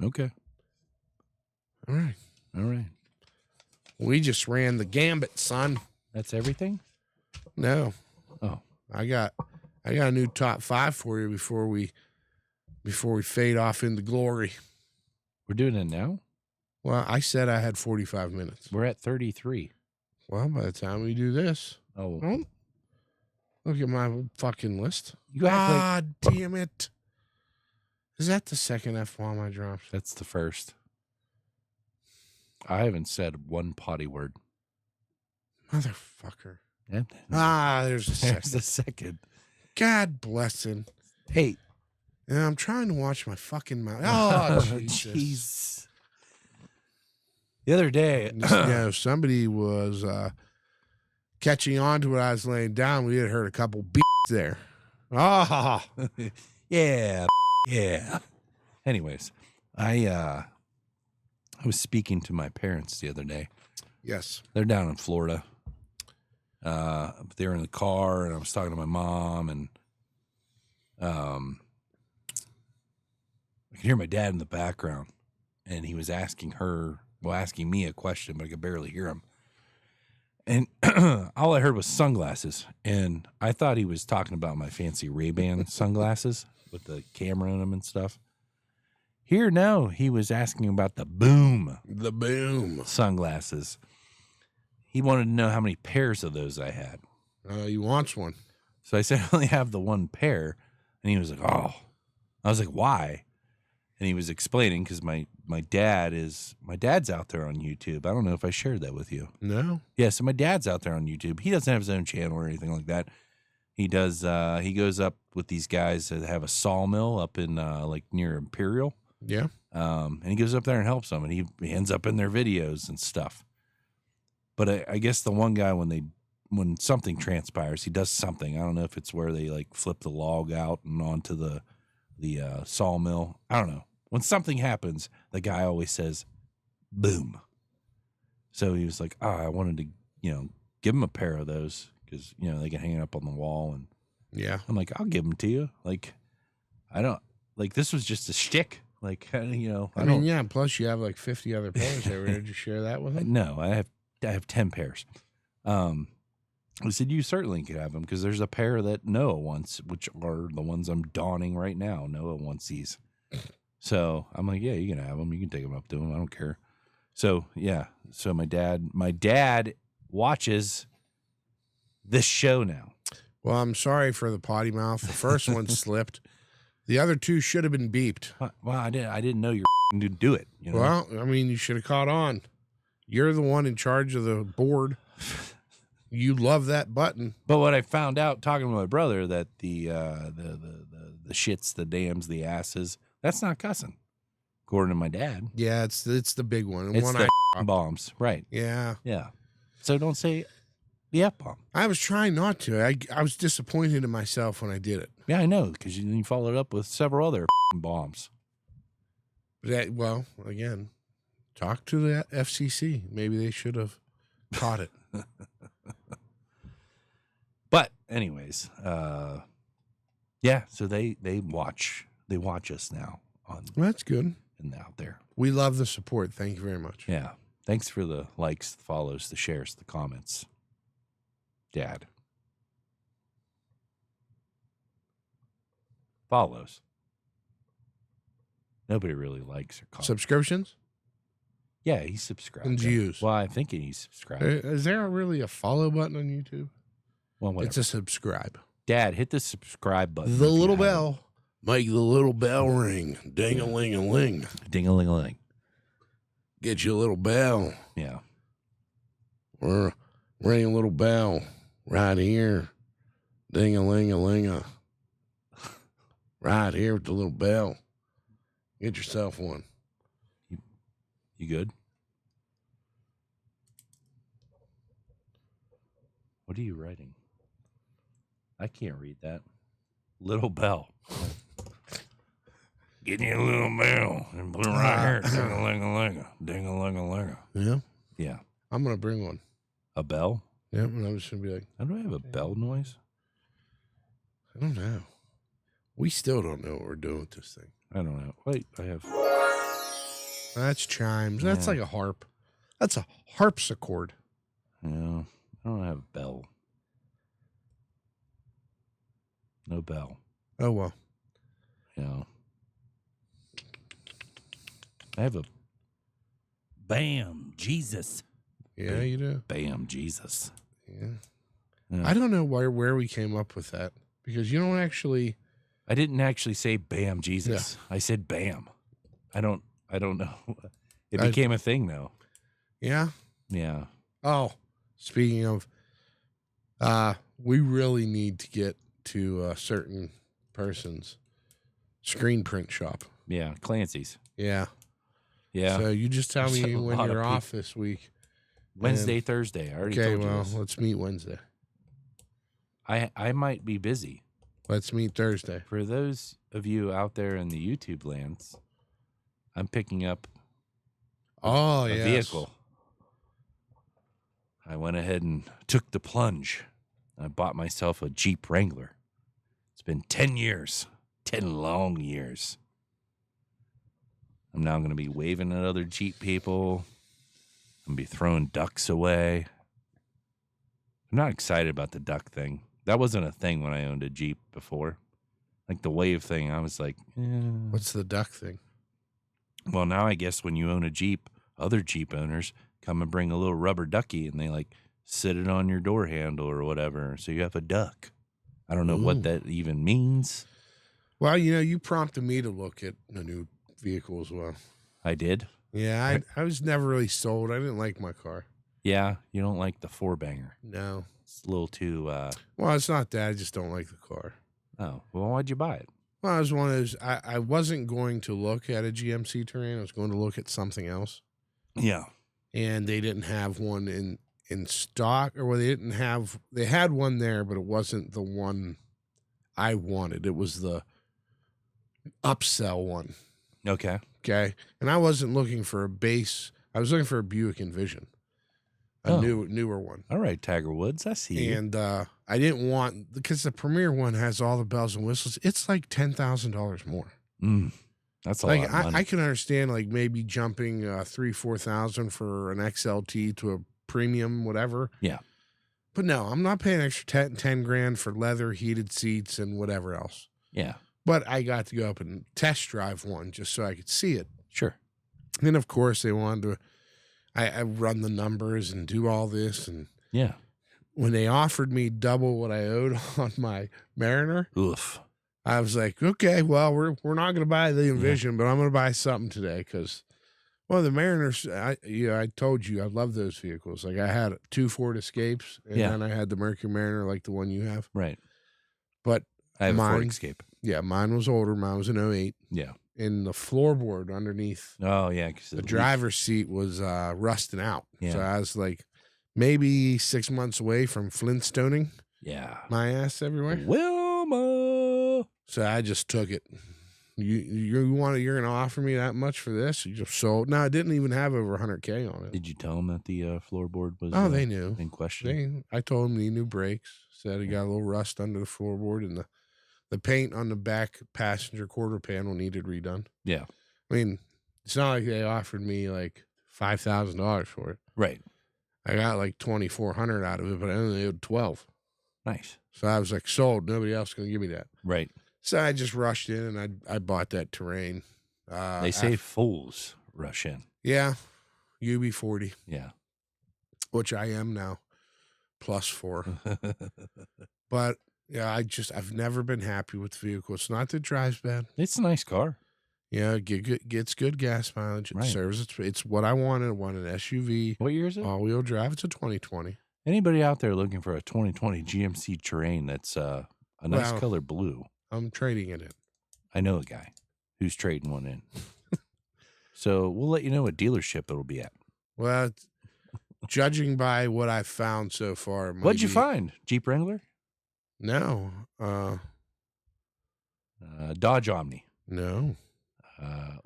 Speaker 2: Okay.
Speaker 1: All right.
Speaker 2: All right.
Speaker 1: We just ran the gambit, son.
Speaker 2: That's everything?
Speaker 1: No.
Speaker 2: Oh.
Speaker 1: I got a new top 5 for you before we fade off into glory.
Speaker 2: We're doing it now?
Speaker 1: Well, I said I had 45 minutes.
Speaker 2: We're at 33.
Speaker 1: Well, by the time we do this.
Speaker 2: Oh.
Speaker 1: Look at my fucking list.
Speaker 2: You act like...
Speaker 1: damn it. Is that the second F-bomb I dropped?
Speaker 2: That's the first. I haven't said one potty word.
Speaker 1: Motherfucker.
Speaker 2: Yeah.
Speaker 1: There's a second.
Speaker 2: There's a second.
Speaker 1: God bless him.
Speaker 2: Hey.
Speaker 1: Yeah, I'm trying to watch my fucking mouth. Oh, Jesus.
Speaker 2: Jeez. The other day.
Speaker 1: Somebody was catching on to what I was laying down. We had heard a couple beats there. Ah.
Speaker 2: Yeah. Yeah. Anyways, I was speaking to my parents the other day.
Speaker 1: Yes.
Speaker 2: They're down in Florida. They were in the car, and I was talking to my mom, and I could hear my dad in the background, and he was asking me a question, but I could barely hear him. And all I heard was sunglasses, and I thought he was talking about my fancy Ray-Ban sunglasses with the camera in them and stuff. Here, no, he was asking about the Boom sunglasses. He wanted to know how many pairs of those I had.
Speaker 1: He wants one.
Speaker 2: So I said, I only have the one pair. And he was like, oh. I was like, why? And he was explaining because my dad's out there on YouTube. I don't know if I shared that with you.
Speaker 1: No.
Speaker 2: Yeah, so my dad's out there on YouTube. He doesn't have his own channel or anything like that. He does. He goes up with these guys that have a sawmill up in like near Imperial.
Speaker 1: Yeah.
Speaker 2: And he goes up there and helps them, and he ends up in their videos and stuff. But I guess the one guy, when something transpires, he does something. I don't know if it's where they like flip the log out and onto the sawmill. I don't know. When something happens, the guy always says, boom. So he was like, I wanted to, give him a pair of those because, they can hang it up on the wall. And
Speaker 1: Yeah.
Speaker 2: I'm like, I'll give them to you. Like, I don't like this was just a shtick. Like, you know,
Speaker 1: I mean, yeah. Plus, you have like 50 other pairs over there. Did you share that with them?
Speaker 2: No, I have 10 pairs. I said you certainly could have them because there's a pair that Noah wants, which are the ones I'm donning right now. Noah wants these, so I'm like, yeah, you can have them. You can take them up to him. I don't care. So yeah, so my dad watches this show now.
Speaker 1: Well, I'm sorry for the potty mouth. The first one slipped. The other two should have been beeped.
Speaker 2: Well, I didn't know you to do it. You know?
Speaker 1: Well, I mean, you should have caught on. You're the one in charge of the board. You love that button.
Speaker 2: But what I found out talking to my brother that the shits, the dams, the asses, that's not cussing, according to my dad.
Speaker 1: Yeah, it's the big one. And
Speaker 2: It's
Speaker 1: one
Speaker 2: the bombs, right?
Speaker 1: Yeah.
Speaker 2: So don't say the F bomb.
Speaker 1: I was trying not to. I was disappointed in myself when I did it.
Speaker 2: Yeah, I know, because you followed up with several other bombs.
Speaker 1: Well, again, talk to the FCC. Maybe they should have caught it.
Speaker 2: But anyways, yeah. So they watch us now on.
Speaker 1: Well, that's good.
Speaker 2: And out there,
Speaker 1: we love the support. Thank you very much.
Speaker 2: Yeah, thanks for the likes, the follows, the shares, the comments, Dad. Follows. Nobody really likes or comments.
Speaker 1: Subscriptions?
Speaker 2: Yeah, he's subscribed.
Speaker 1: And views.
Speaker 2: Well, I think he's subscribed.
Speaker 1: Is there really a follow button on YouTube?
Speaker 2: Well, whatever.
Speaker 1: It's a subscribe.
Speaker 2: Dad, hit the subscribe button.
Speaker 1: The little bell. Make the little bell ring. Ding-a-ling-a-ling.
Speaker 2: Ding-a-ling-a-ling.
Speaker 1: Get you a little bell.
Speaker 2: Yeah.
Speaker 1: Or ring a little bell right here. Ding-a-ling-a-ling-a. Right here with the little bell. Get yourself one.
Speaker 2: You good? What are you writing? I can't read that. Little bell. Get you a little bell and put it right here. Ding-a-ling-a-ling-a. Ding-a-ling-a-ling-a.
Speaker 1: Yeah?
Speaker 2: Yeah.
Speaker 1: I'm going to bring one.
Speaker 2: A bell?
Speaker 1: Yeah, and I'm just going to be like,
Speaker 2: How do I have a bell noise?
Speaker 1: I don't know. We still don't know what we're doing with this thing.
Speaker 2: I don't know. Wait, I have.
Speaker 1: That's chimes. That's like a harp. That's a harpsichord.
Speaker 2: No, I don't have a bell. No bell.
Speaker 1: Oh, well.
Speaker 2: Yeah. I have a Bam, Jesus.
Speaker 1: Yeah, you do.
Speaker 2: Bam, Jesus.
Speaker 1: Yeah. I don't know where we came up with that because you don't actually.
Speaker 2: I didn't actually say Bam, Jesus. Yeah. I said Bam. I don't know. It became a thing though.
Speaker 1: Yeah.
Speaker 2: Yeah.
Speaker 1: Oh, speaking of, we really need to get to a certain person's screen print shop.
Speaker 2: Yeah, Clancy's.
Speaker 1: Yeah.
Speaker 2: Yeah.
Speaker 1: So you just tell me when you're off this week.
Speaker 2: Wednesday, Thursday. I already told you. Okay, well,
Speaker 1: let's meet Wednesday.
Speaker 2: I might be busy.
Speaker 1: Let's meet Thursday.
Speaker 2: For those of you out there in the YouTube lands, I'm picking up a vehicle. I went ahead and took the plunge. I bought myself a Jeep Wrangler. It's been 10 years, 10 long years. I'm now going to be waving at other Jeep people. I'm going to be throwing ducks away. I'm not excited about the duck thing. That wasn't a thing when I owned a Jeep before. Like the wave thing, I was like,
Speaker 1: What's the duck thing?
Speaker 2: Well, now I guess when you own a Jeep, other Jeep owners come and bring a little rubber ducky and they like sit it on your door handle or whatever. So you have a duck. I don't know what that even means.
Speaker 1: Well, you prompted me to look at a new vehicle as well.
Speaker 2: I did?
Speaker 1: Yeah, I was never really sold. I didn't like my car.
Speaker 2: Yeah, you don't like the 4-banger.
Speaker 1: No.
Speaker 2: It's a little too...
Speaker 1: Well, it's not that. I just don't like the car.
Speaker 2: Oh, well, why'd you buy it?
Speaker 1: Well, I was one of those... I wasn't going to look at a GMC Terrain. I was going to look at something else.
Speaker 2: Yeah.
Speaker 1: And they didn't have one in stock, or they didn't have... They had one there, but it wasn't the one I wanted. It was the upsell one.
Speaker 2: Okay.
Speaker 1: Okay. And I wasn't looking for a base. I was looking for a Buick Envision. a newer one.
Speaker 2: All right, Tiger Woods, I see you.
Speaker 1: And I didn't want, because the Premier one has all the bells and whistles. It's like $10,000 more.
Speaker 2: That's a
Speaker 1: Like
Speaker 2: lot of money.
Speaker 1: I can understand like maybe jumping 3,000-4,000 for an XLT to a premium, whatever.
Speaker 2: Yeah.
Speaker 1: But no, I'm not paying extra 10 grand for leather, heated seats, and whatever else.
Speaker 2: Yeah.
Speaker 1: But I got to go up and test drive one just so I could see it.
Speaker 2: Sure.
Speaker 1: And then, of course, they wanted to, I run the numbers and do all this. And
Speaker 2: yeah,
Speaker 1: when they offered me double what I owed on my Mariner,
Speaker 2: oof,
Speaker 1: I was like, okay, well, we're not going to buy the Envision, but I'm going to buy something today because, well, the Mariners, I told you I love those vehicles. Like I had 2 Ford Escapes, and then I had the Mercury Mariner, like the one you have.
Speaker 2: Right.
Speaker 1: But
Speaker 2: I have a Ford Escape.
Speaker 1: Yeah, mine was older. Mine was an 08.
Speaker 2: Yeah.
Speaker 1: And the floorboard underneath.
Speaker 2: Oh, yeah.
Speaker 1: The driver's seat was rusting out.
Speaker 2: Yeah.
Speaker 1: So I was like maybe 6 months away from Flintstoning.
Speaker 2: Yeah.
Speaker 1: My ass everywhere.
Speaker 2: Wilma.
Speaker 1: So I just took it. You're going to offer me that much for this? You just sold. No, I didn't even have over 100K on it.
Speaker 2: Did you tell them that the floorboard was
Speaker 1: they knew.
Speaker 2: In question?
Speaker 1: I told them need new brakes. Said it got a little rust under the floorboard, and the paint on the back passenger quarter panel needed redone.
Speaker 2: Yeah.
Speaker 1: I mean, it's not like they offered me like $5,000 for it.
Speaker 2: Right.
Speaker 1: I got like $2,400 out of it, but I only owed $12,000.
Speaker 2: Nice.
Speaker 1: So I was like, sold. Nobody else can give me that.
Speaker 2: Right.
Speaker 1: So I just rushed in and I bought that Terrain.
Speaker 2: They say fools rush in.
Speaker 1: Yeah. UB40.
Speaker 2: Yeah.
Speaker 1: Which I am now. +4. But yeah, I've never been happy with the vehicle. It's not that it drives bad.
Speaker 2: It's a nice car.
Speaker 1: Yeah, it gets good gas mileage. It
Speaker 2: Right.
Speaker 1: serves it's what I wanted. I wanted an SUV.
Speaker 2: What year is it?
Speaker 1: All-wheel drive. It's a 2020.
Speaker 2: Anybody out there looking for a 2020 GMC Terrain that's a nice color blue?
Speaker 1: I'm trading it in.
Speaker 2: I know a guy who's trading one in. So we'll let you know what dealership it'll be at.
Speaker 1: Well, judging by what I've found so far.
Speaker 2: What'd you find? Jeep Wrangler?
Speaker 1: No.
Speaker 2: Dodge Omni.
Speaker 1: No.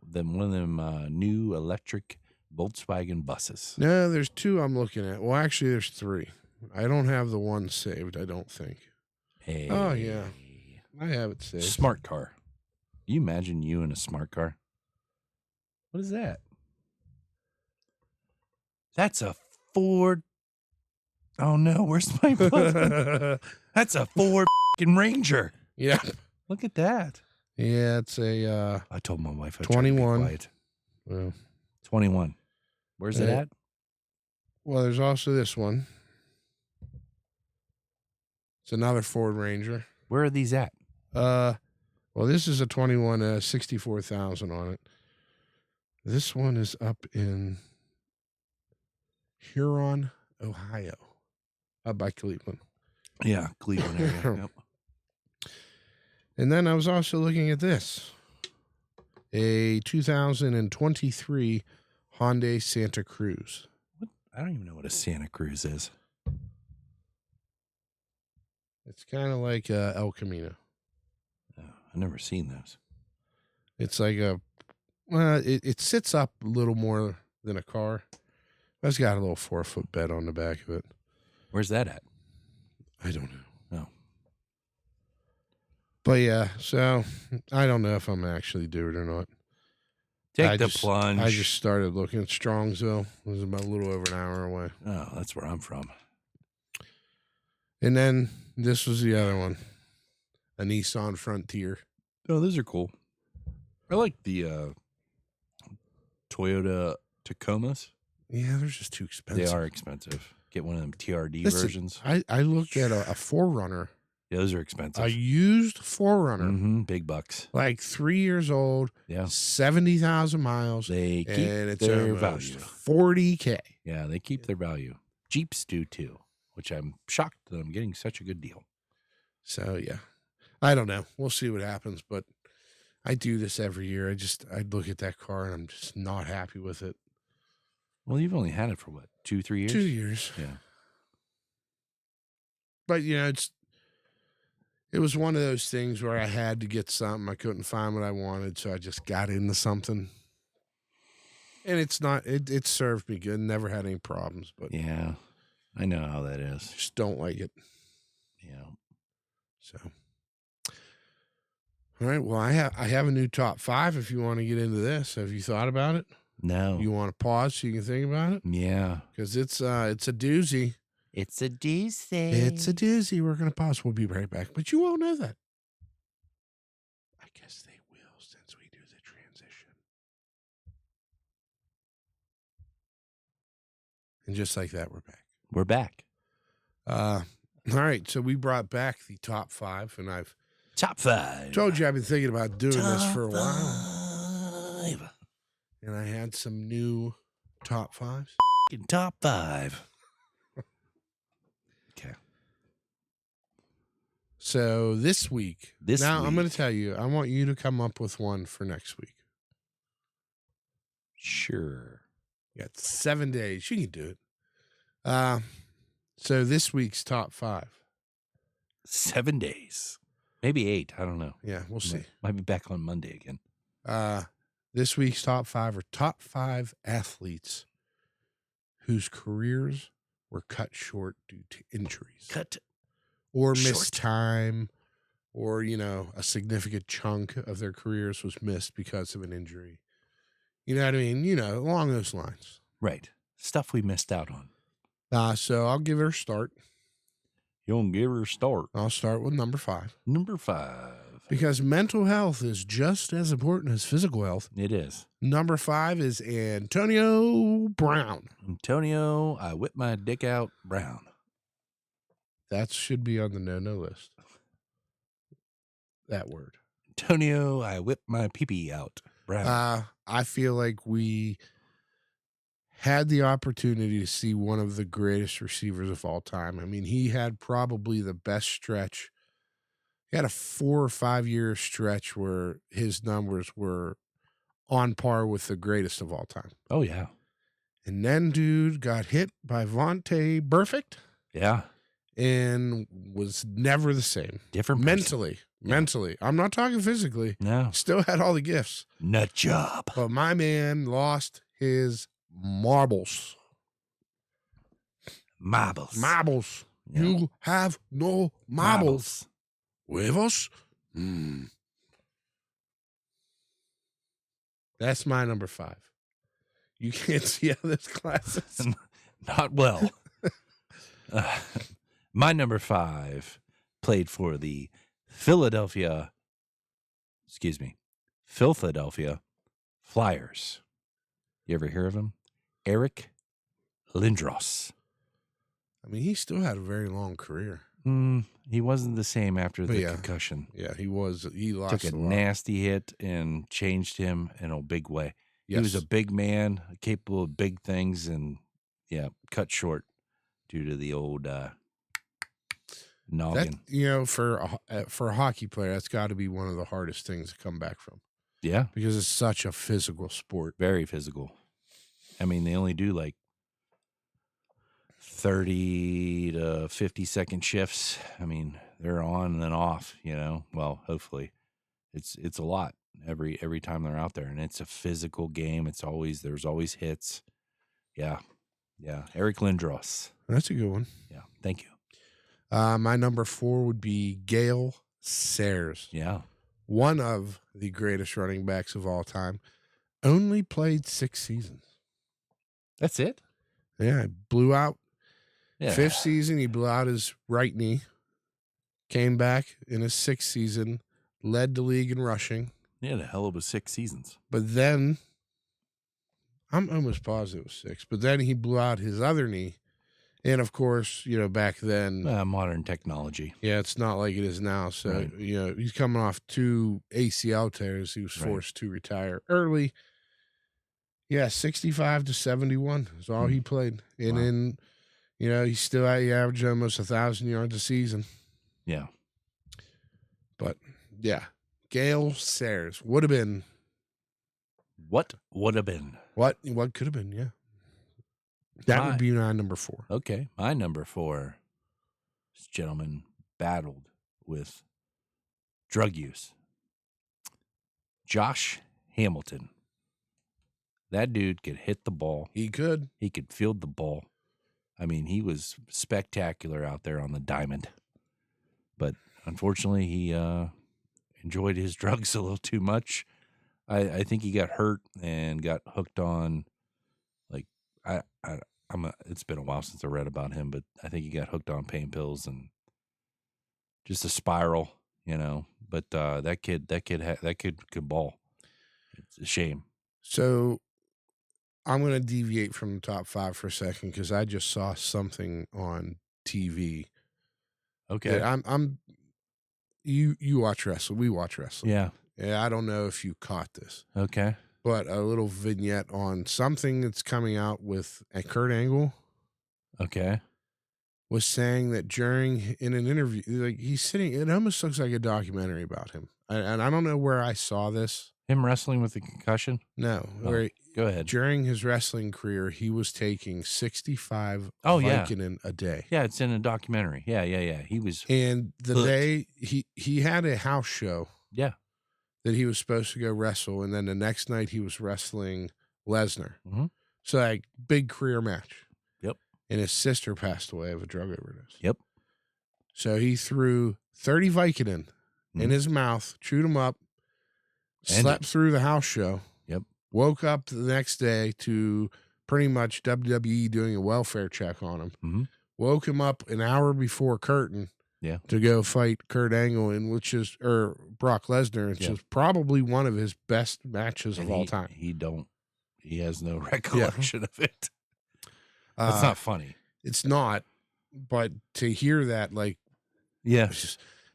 Speaker 2: Then one of them new electric Volkswagen buses.
Speaker 1: No, there's 2 I'm looking at. Well, actually, there's 3. I don't have the one saved, I don't think.
Speaker 2: Hey.
Speaker 1: Oh, yeah. I have it saved.
Speaker 2: Smart car. You imagine you in a smart car? What is that? That's a Ford. Oh, no. Where's my button? That's a Ford Ranger.
Speaker 1: Yeah.
Speaker 2: Look at that.
Speaker 1: Yeah, it's a
Speaker 2: I told my wife I'd
Speaker 1: 21.
Speaker 2: Try to be quiet.
Speaker 1: Well,
Speaker 2: 21. Where's it at?
Speaker 1: Well, there's also this one. It's another Ford Ranger.
Speaker 2: Where are these at?
Speaker 1: Well, this is a 21, 64,000 on it. This one is up in Huron, Ohio, up by Cleveland.
Speaker 2: Yeah, Cleveland area. Yep.
Speaker 1: And then I was also looking at this, a 2023 Hyundai Santa Cruz.
Speaker 2: What? I don't even know what a Santa Cruz is.
Speaker 1: It's kind of like El Camino.
Speaker 2: Oh, I've never seen those.
Speaker 1: It's like it sits up a little more than a car. It's got a little 4-foot bed on the back of it.
Speaker 2: Where's that at?
Speaker 1: I don't know.
Speaker 2: No.
Speaker 1: But yeah, so I don't know if I'm actually do it or not.
Speaker 2: Take the plunge.
Speaker 1: I just started looking at Strongsville. It was about a little over an hour away.
Speaker 2: Oh, that's where I'm from.
Speaker 1: And then this was the other one, a Nissan Frontier.
Speaker 2: Oh, those are cool. I like the Toyota Tacomas.
Speaker 1: Yeah, they're just too expensive.
Speaker 2: They are expensive. Get one of them TRD
Speaker 1: Listen,
Speaker 2: versions.
Speaker 1: I looked at a 4Runner.
Speaker 2: Yeah, those are expensive.
Speaker 1: A used 4Runner.
Speaker 2: Big bucks.
Speaker 1: Like 3 years old.
Speaker 2: Yeah.
Speaker 1: 70,000 miles.
Speaker 2: They keep
Speaker 1: and it's
Speaker 2: their value.
Speaker 1: $40K.
Speaker 2: Yeah, they keep their value. Jeeps do too, which I'm shocked that I'm getting such a good deal.
Speaker 1: So, yeah. I don't know. We'll see what happens, but I do this every year. I look at that car and I'm just not happy with it.
Speaker 2: Well, you've only had it for what, 2-3 years?
Speaker 1: 2 years.
Speaker 2: Yeah.
Speaker 1: But, you know, it was one of those things where I had to get something. I couldn't find what I wanted, so I just got into something. And it's not. It served me good. Never had any problems, but
Speaker 2: Yeah, I know how that is.
Speaker 1: just don't like it.
Speaker 2: Yeah.
Speaker 1: So, all right. Well, I have a new top 5. If you want to get into this, have you thought about it?
Speaker 2: No.
Speaker 1: You want to pause so you can think about it?
Speaker 2: Yeah.
Speaker 1: Because it's a doozy.
Speaker 2: It's a doozy.
Speaker 1: It's a doozy. We're gonna pause. We'll be right back, but you won't know that. I guess they will since we do the transition. And just like that, we're back.
Speaker 2: We're back.
Speaker 1: All right. So we brought back the top 5, and I've
Speaker 2: Top 5.
Speaker 1: told you I've been thinking about doing this for a while.
Speaker 2: 5.
Speaker 1: And I had some new top 5s.
Speaker 2: Top 5. Okay.
Speaker 1: So this week, I'm going to tell you, I want you to come up with one for next week.
Speaker 2: Sure.
Speaker 1: You got 7 days. You can do it. So this week's top 5.
Speaker 2: 7 days. Maybe 8. I don't know.
Speaker 1: Yeah, we'll see.
Speaker 2: Might be back on Monday again.
Speaker 1: This week's top 5 are top 5 athletes whose careers were cut short due to injuries. Or missed time, or, a significant chunk of their careers was missed because of an injury. You know what I mean? Along those lines.
Speaker 2: Right. Stuff we missed out on.
Speaker 1: So I'll give her a start.
Speaker 2: You don't give her a start.
Speaker 1: I'll start with number 5.
Speaker 2: Number 5.
Speaker 1: Because mental health is just as important as physical health.
Speaker 2: It is.
Speaker 1: Number 5 is Antonio Brown.
Speaker 2: Antonio, I whip my dick out, Brown.
Speaker 1: That should be on the no list. That word.
Speaker 2: Antonio, I whip my pee-pee out, Brown.
Speaker 1: I feel like we had the opportunity to see one of the greatest receivers of all time. I mean, he had probably the best stretch. He had a 4 or 5 year stretch where his numbers were on par with the greatest of all time.
Speaker 2: Oh, yeah.
Speaker 1: And then dude got hit by Vontae Burfict.
Speaker 2: Yeah.
Speaker 1: And was never the same.
Speaker 2: Different person.
Speaker 1: Mentally. Yeah. Mentally. I'm not talking physically.
Speaker 2: No.
Speaker 1: Still had all the gifts.
Speaker 2: Nut job.
Speaker 1: But my man lost his marbles. Marbles. Yeah. You have no marbles. Huevos? That's my number 5. You can't see how this glasses.
Speaker 2: Not well. My number 5 played for the Philadelphia Flyers. You ever hear of him? Eric Lindros.
Speaker 1: I mean, he still had a very long career.
Speaker 2: He wasn't the same after the concussion.
Speaker 1: Yeah, he was. He lost.
Speaker 2: Took a nasty hit and changed him in a big way. Yes. He was a big man, capable of big things, and cut short due to the old noggin.
Speaker 1: That, for a hockey player, that's got to be one of the hardest things to come back from.
Speaker 2: Yeah,
Speaker 1: because it's such a physical sport.
Speaker 2: Very physical. I mean, they only do like 30 to 50-second shifts. I mean, they're on and then off, Well, hopefully. It's a lot every time they're out there, and it's a physical game. There's always hits. Yeah. Eric Lindros.
Speaker 1: That's a good one.
Speaker 2: Yeah. Thank you.
Speaker 1: My number 4 would be Gale Sayers.
Speaker 2: Yeah.
Speaker 1: One of the greatest running backs of all time. Only played 6 seasons.
Speaker 2: That's it?
Speaker 1: Yeah. Blew out.
Speaker 2: Yeah.
Speaker 1: 5th season, he blew out his right knee. Came back in his 6th season. Led the league in rushing.
Speaker 2: He had a hell of a 6 seasons.
Speaker 1: But then, I'm almost positive it was 6. But then he blew out his other knee. And, of course, back then.
Speaker 2: Modern technology.
Speaker 1: Yeah, it's not like it is now. So,
Speaker 2: right.
Speaker 1: He's coming off 2 ACL tears. He was forced to retire early. Yeah, 65 to 71 is all he played. And then, he still averaged almost 1,000 yards a season.
Speaker 2: Yeah.
Speaker 1: But, yeah, Gale Sayers would have been.
Speaker 2: What would have been?
Speaker 1: What could have been, yeah. That would be my number 4.
Speaker 2: Okay. My number 4. This gentleman battled with drug use. Josh Hamilton. That dude could hit the ball.
Speaker 1: He could.
Speaker 2: He could field the ball. I mean, he was spectacular out there on the diamond. But unfortunately, he enjoyed his drugs a little too much. I think he got hurt and got hooked on, like, it's been a while since I read about him, but I think he got hooked on pain pills and just a spiral, you know. But that kid could ball. It's a shame.
Speaker 1: So I'm going to deviate from the top 5 for a second because I just saw something on TV.
Speaker 2: Okay.
Speaker 1: You watch wrestling. We watch wrestling.
Speaker 2: Yeah.
Speaker 1: Yeah. I don't know if you caught this,
Speaker 2: Okay.
Speaker 1: but a little vignette on something that's coming out with Kurt Angle.
Speaker 2: Okay.
Speaker 1: Was saying that in an interview, like he's sitting, it almost looks like a documentary about him. And I don't know where I saw this.
Speaker 2: Him wrestling with a concussion?
Speaker 1: No.
Speaker 2: Oh, go ahead.
Speaker 1: During his wrestling career, he was taking 65
Speaker 2: yeah.
Speaker 1: Vicodin a day.
Speaker 2: Yeah, it's in a documentary. Yeah. He was.
Speaker 1: And the
Speaker 2: hooked.
Speaker 1: day he had a house show.
Speaker 2: Yeah.
Speaker 1: That he was supposed to go wrestle. And then the next night he was wrestling Lesnar.
Speaker 2: Mm-hmm.
Speaker 1: So like big career match.
Speaker 2: Yep.
Speaker 1: And his sister passed away of a drug overdose.
Speaker 2: Yep.
Speaker 1: So he threw 30 Vicodin in his mouth, chewed him up, slept through the house show.
Speaker 2: Yep.
Speaker 1: Woke up the next day to pretty much WWE doing a welfare check on him.
Speaker 2: Mm-hmm.
Speaker 1: Woke him up an hour before curtain.
Speaker 2: Yeah.
Speaker 1: To go fight Kurt Angle or Brock Lesnar, which is probably one of his best matches of all time.
Speaker 2: He has no recollection of it. It's not funny.
Speaker 1: It's not, but to hear that, like,
Speaker 2: yeah.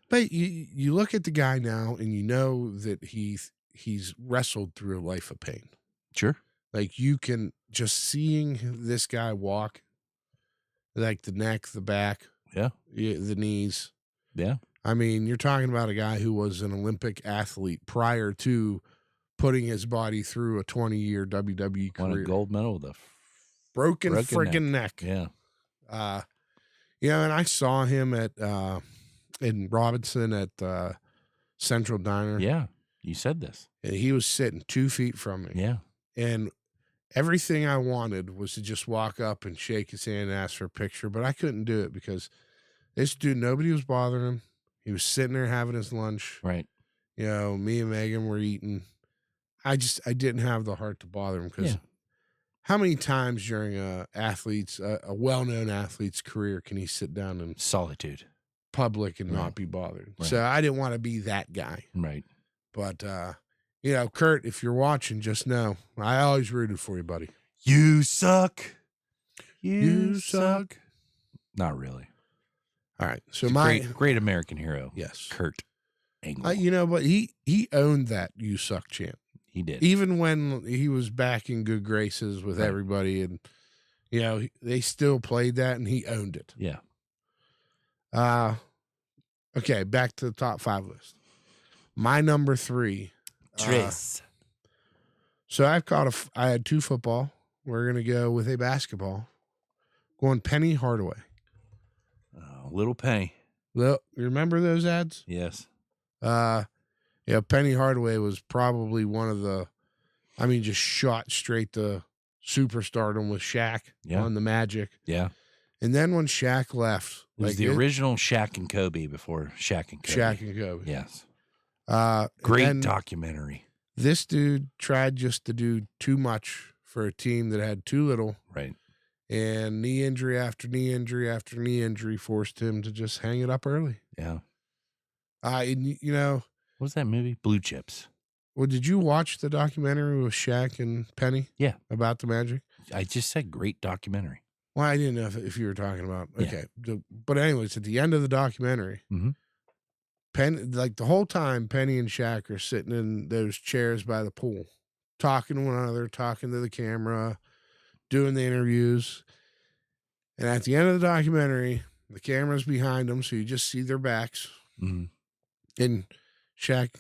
Speaker 1: But you look at the guy now, and you know that he's wrestled through a life of pain.
Speaker 2: Sure.
Speaker 1: Like you can just seeing this guy walk, like the neck, the back, the knees.
Speaker 2: Yeah.
Speaker 1: I mean, you're talking about a guy who was an Olympic athlete prior to putting his body through a 20-year WWE career.
Speaker 2: Won a gold medal with a
Speaker 1: broken freaking neck.
Speaker 2: Yeah.
Speaker 1: And I saw him in Robinson at Central Diner.
Speaker 2: Yeah. You said this.
Speaker 1: And he was sitting 2 feet from me.
Speaker 2: Yeah.
Speaker 1: And everything I wanted was to just walk up and shake his hand and ask for a picture, but I couldn't do it because this dude, nobody was bothering him. He was sitting there having his lunch.
Speaker 2: Right.
Speaker 1: You know, me and Megan were eating. I didn't have the heart to bother him because how many times during a well-known athlete's career can he sit down in
Speaker 2: solitude,
Speaker 1: public and not be bothered?
Speaker 2: Right.
Speaker 1: So I didn't want to be that guy.
Speaker 2: Right.
Speaker 1: But, Kurt, if you're watching, just know I always rooted for you, buddy.
Speaker 2: You suck. You suck. Not really.
Speaker 1: All right. So
Speaker 2: He's great American hero.
Speaker 1: Yes.
Speaker 2: Kurt Angle.
Speaker 1: But he owned that "you suck" chant.
Speaker 2: He did.
Speaker 1: Even when he was back in good graces with everybody, and they still played that, and he owned it.
Speaker 2: Yeah.
Speaker 1: Okay, back to the top 5 list. My number 3.
Speaker 2: Trace.
Speaker 1: So I had 2 football. We're gonna go with a basketball. Going Penny Hardaway.
Speaker 2: Little Penny.
Speaker 1: Well, you remember those ads?
Speaker 2: Yes.
Speaker 1: Penny Hardaway was probably one of the, just shot straight to superstardom with Shaq on the Magic.
Speaker 2: Yeah.
Speaker 1: And then when Shaq left,
Speaker 2: it was the original Shaq and Kobe before Shaq and Kobe.
Speaker 1: Shaq and Kobe.
Speaker 2: Yes.
Speaker 1: Great
Speaker 2: documentary.
Speaker 1: This dude tried just to do too much for a team that had too little.
Speaker 2: Right.
Speaker 1: And knee injury after knee injury after knee injury forced him to just hang it up early.
Speaker 2: Yeah.
Speaker 1: What
Speaker 2: was that movie? Blue Chips.
Speaker 1: Well, did you watch the documentary with Shaq and Penny?
Speaker 2: Yeah.
Speaker 1: About the Magic?
Speaker 2: I just said great documentary.
Speaker 1: Well, I didn't know if you were talking about. Okay. Yeah. But anyways, at the end of the documentary, the whole time, Penny and Shaq are sitting in those chairs by the pool, talking to one another, talking to the camera, doing the interviews. And at the end of the documentary, the camera's behind them, so you just see their backs.
Speaker 2: Mm-hmm.
Speaker 1: And Shaq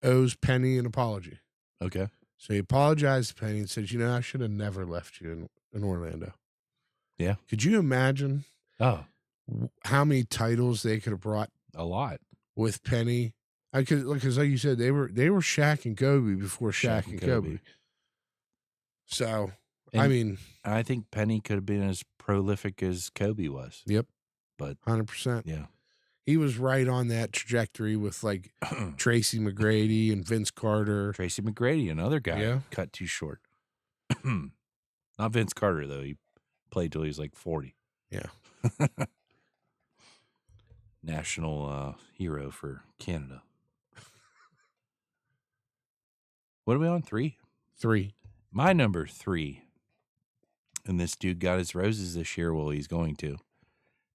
Speaker 1: owes Penny an apology.
Speaker 2: Okay.
Speaker 1: So he apologized to Penny and says, I should have never left you in Orlando.
Speaker 2: Yeah.
Speaker 1: Could you imagine how many titles they could have brought?
Speaker 2: A lot.
Speaker 1: With Penny. Because like you said, they were Shaq and Kobe before Shaq and Kobe. So,
Speaker 2: And
Speaker 1: I mean,
Speaker 2: I think Penny could have been as prolific as Kobe was.
Speaker 1: yep,
Speaker 2: But
Speaker 1: 100%.
Speaker 2: yeah.
Speaker 1: He was right on that trajectory with like Tracy McGrady and Vince Carter.
Speaker 2: Tracy McGrady, another guy,
Speaker 1: Yeah.
Speaker 2: cut too short. Not Vince Carter, though. He played till he was like 40.
Speaker 1: Yeah.
Speaker 2: National hero for Canada. What are we on? 3?
Speaker 1: 3.
Speaker 2: My number 3, and this dude got his roses this year. Well, he's going to.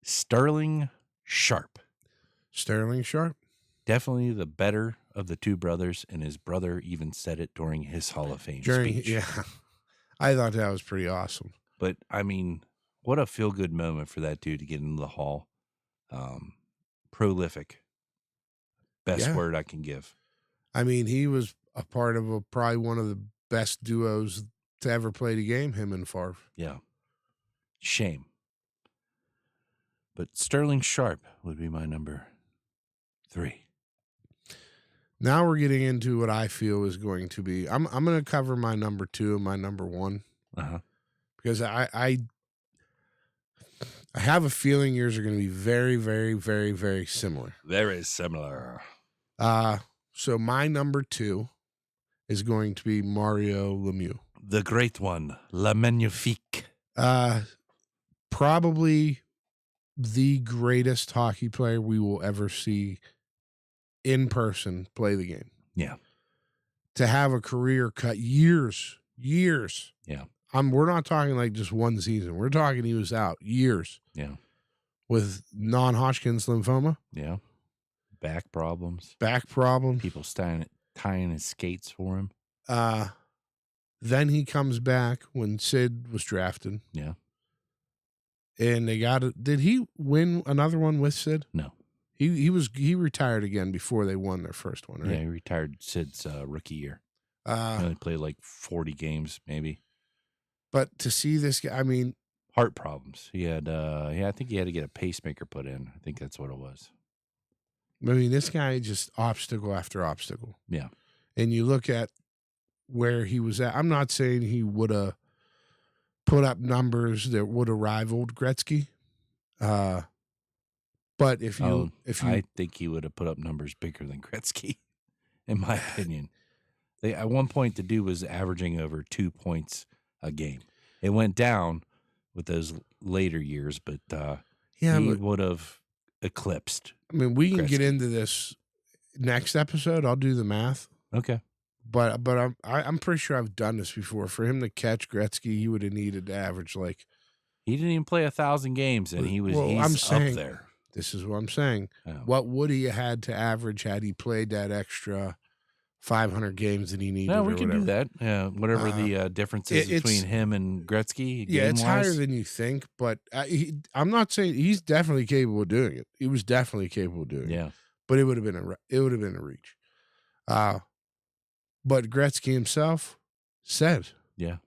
Speaker 2: Sterling Sharp.
Speaker 1: Sterling Sharp.
Speaker 2: Definitely the better of the two brothers, and his brother even said it during his Hall of Fame speech.
Speaker 1: Yeah. I thought that was pretty awesome.
Speaker 2: But, I mean, what a feel-good moment for that dude to get into the Hall. Prolific. Best word I can give.
Speaker 1: I mean, he was a part of probably one of the best duos to ever play the game, him and Favre.
Speaker 2: Yeah. Shame. But Sterling Sharp would be my number 3.
Speaker 1: Now we're getting into what I feel is going to be. I'm going to cover my number 2 and my number 1 because I have a feeling yours are going to be very, very, very, very similar.
Speaker 2: Very similar.
Speaker 1: So my number 2 is going to be Mario Lemieux,
Speaker 2: the great one, Le Magnifique.
Speaker 1: Probably the greatest hockey player we will ever see in person play the game.
Speaker 2: Yeah.
Speaker 1: To have a career cut years.
Speaker 2: Yeah.
Speaker 1: We're not talking like just one season. We're talking he was out years.
Speaker 2: Yeah.
Speaker 1: With non-Hodgkin's lymphoma.
Speaker 2: Yeah. Back problems.
Speaker 1: People
Speaker 2: tying his skates for him.
Speaker 1: Then he comes back when Sid was drafted.
Speaker 2: Yeah.
Speaker 1: And they got it. Did he win another one with Sid?
Speaker 2: No.
Speaker 1: He retired again before they won their first one, right?
Speaker 2: Yeah, he retired Sid's rookie year. He only played like 40 games, maybe.
Speaker 1: But to see this guy, I mean,
Speaker 2: heart problems. He had, I think he had to get a pacemaker put in. I think that's what it was.
Speaker 1: I mean, this guy just obstacle after obstacle.
Speaker 2: Yeah.
Speaker 1: And you look at where he was at. I'm not saying he would have put up numbers that would have rivaled Gretzky. But I
Speaker 2: think he would have put up numbers bigger than Gretzky, in my opinion. At one point, the dude was averaging over 2 points a game. It went down with those later years, but he would have eclipsed.
Speaker 1: I mean, we can
Speaker 2: Gretzky.
Speaker 1: get into this next episode. I'll do the math.
Speaker 2: Okay.
Speaker 1: But I'm pretty sure I've done this before. For him to catch Gretzky, he would have needed to average like.
Speaker 2: He didn't even play 1,000 games, and he's up there.
Speaker 1: This is what I'm saying.
Speaker 2: Oh.
Speaker 1: What would he have had to average had he played that extra 500 games that he needed?
Speaker 2: No, we can do that. Yeah, whatever the difference is between him and Gretzky.
Speaker 1: Yeah, it's higher than you think, but I'm not saying he's definitely capable of doing it. He was definitely capable of doing it.
Speaker 2: Yeah,
Speaker 1: but it would have been a reach. But Gretzky himself said,
Speaker 2: "Yeah,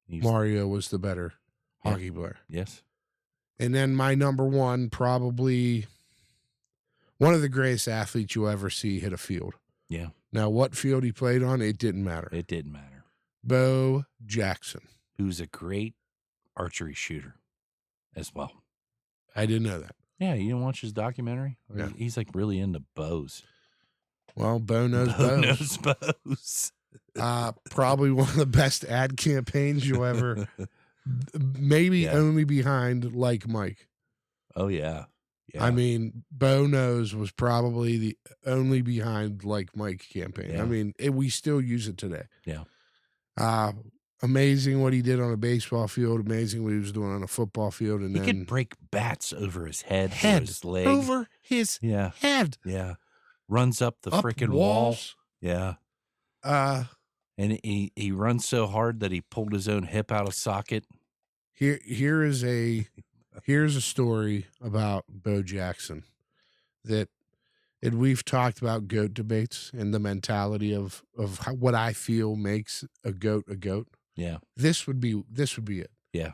Speaker 1: Mario was the better hockey player."
Speaker 2: Yes.
Speaker 1: And then my number 1, probably one of the greatest athletes you'll ever see hit a field.
Speaker 2: Yeah.
Speaker 1: Now, what field he played on, it didn't matter.
Speaker 2: It didn't matter.
Speaker 1: Bo Jackson.
Speaker 2: Who's a great archery shooter as well.
Speaker 1: I didn't know that.
Speaker 2: Yeah, you didn't watch his documentary?
Speaker 1: Yeah.
Speaker 2: He's like really into bows.
Speaker 1: Well, Bo knows bows. Probably one of the best ad campaigns you'll ever... Maybe only behind Like Mike.
Speaker 2: Oh, yeah.
Speaker 1: I mean, Bo Knows was probably the only behind Like Mike campaign.
Speaker 2: Yeah.
Speaker 1: I mean, we still use it today.
Speaker 2: Yeah.
Speaker 1: Amazing what he did on a baseball field. Amazing what he was doing on a football field. And
Speaker 2: he
Speaker 1: then
Speaker 2: could break bats over his head or his leg.
Speaker 1: Over his head.
Speaker 2: Yeah. Runs up the freaking wall. Yeah. And he runs so hard that he pulled his own hip out of socket.
Speaker 1: Here's a story about Bo Jackson and we've talked about GOAT debates and the mentality of what I feel makes a GOAT a GOAT.
Speaker 2: Yeah.
Speaker 1: This would be it.
Speaker 2: Yeah.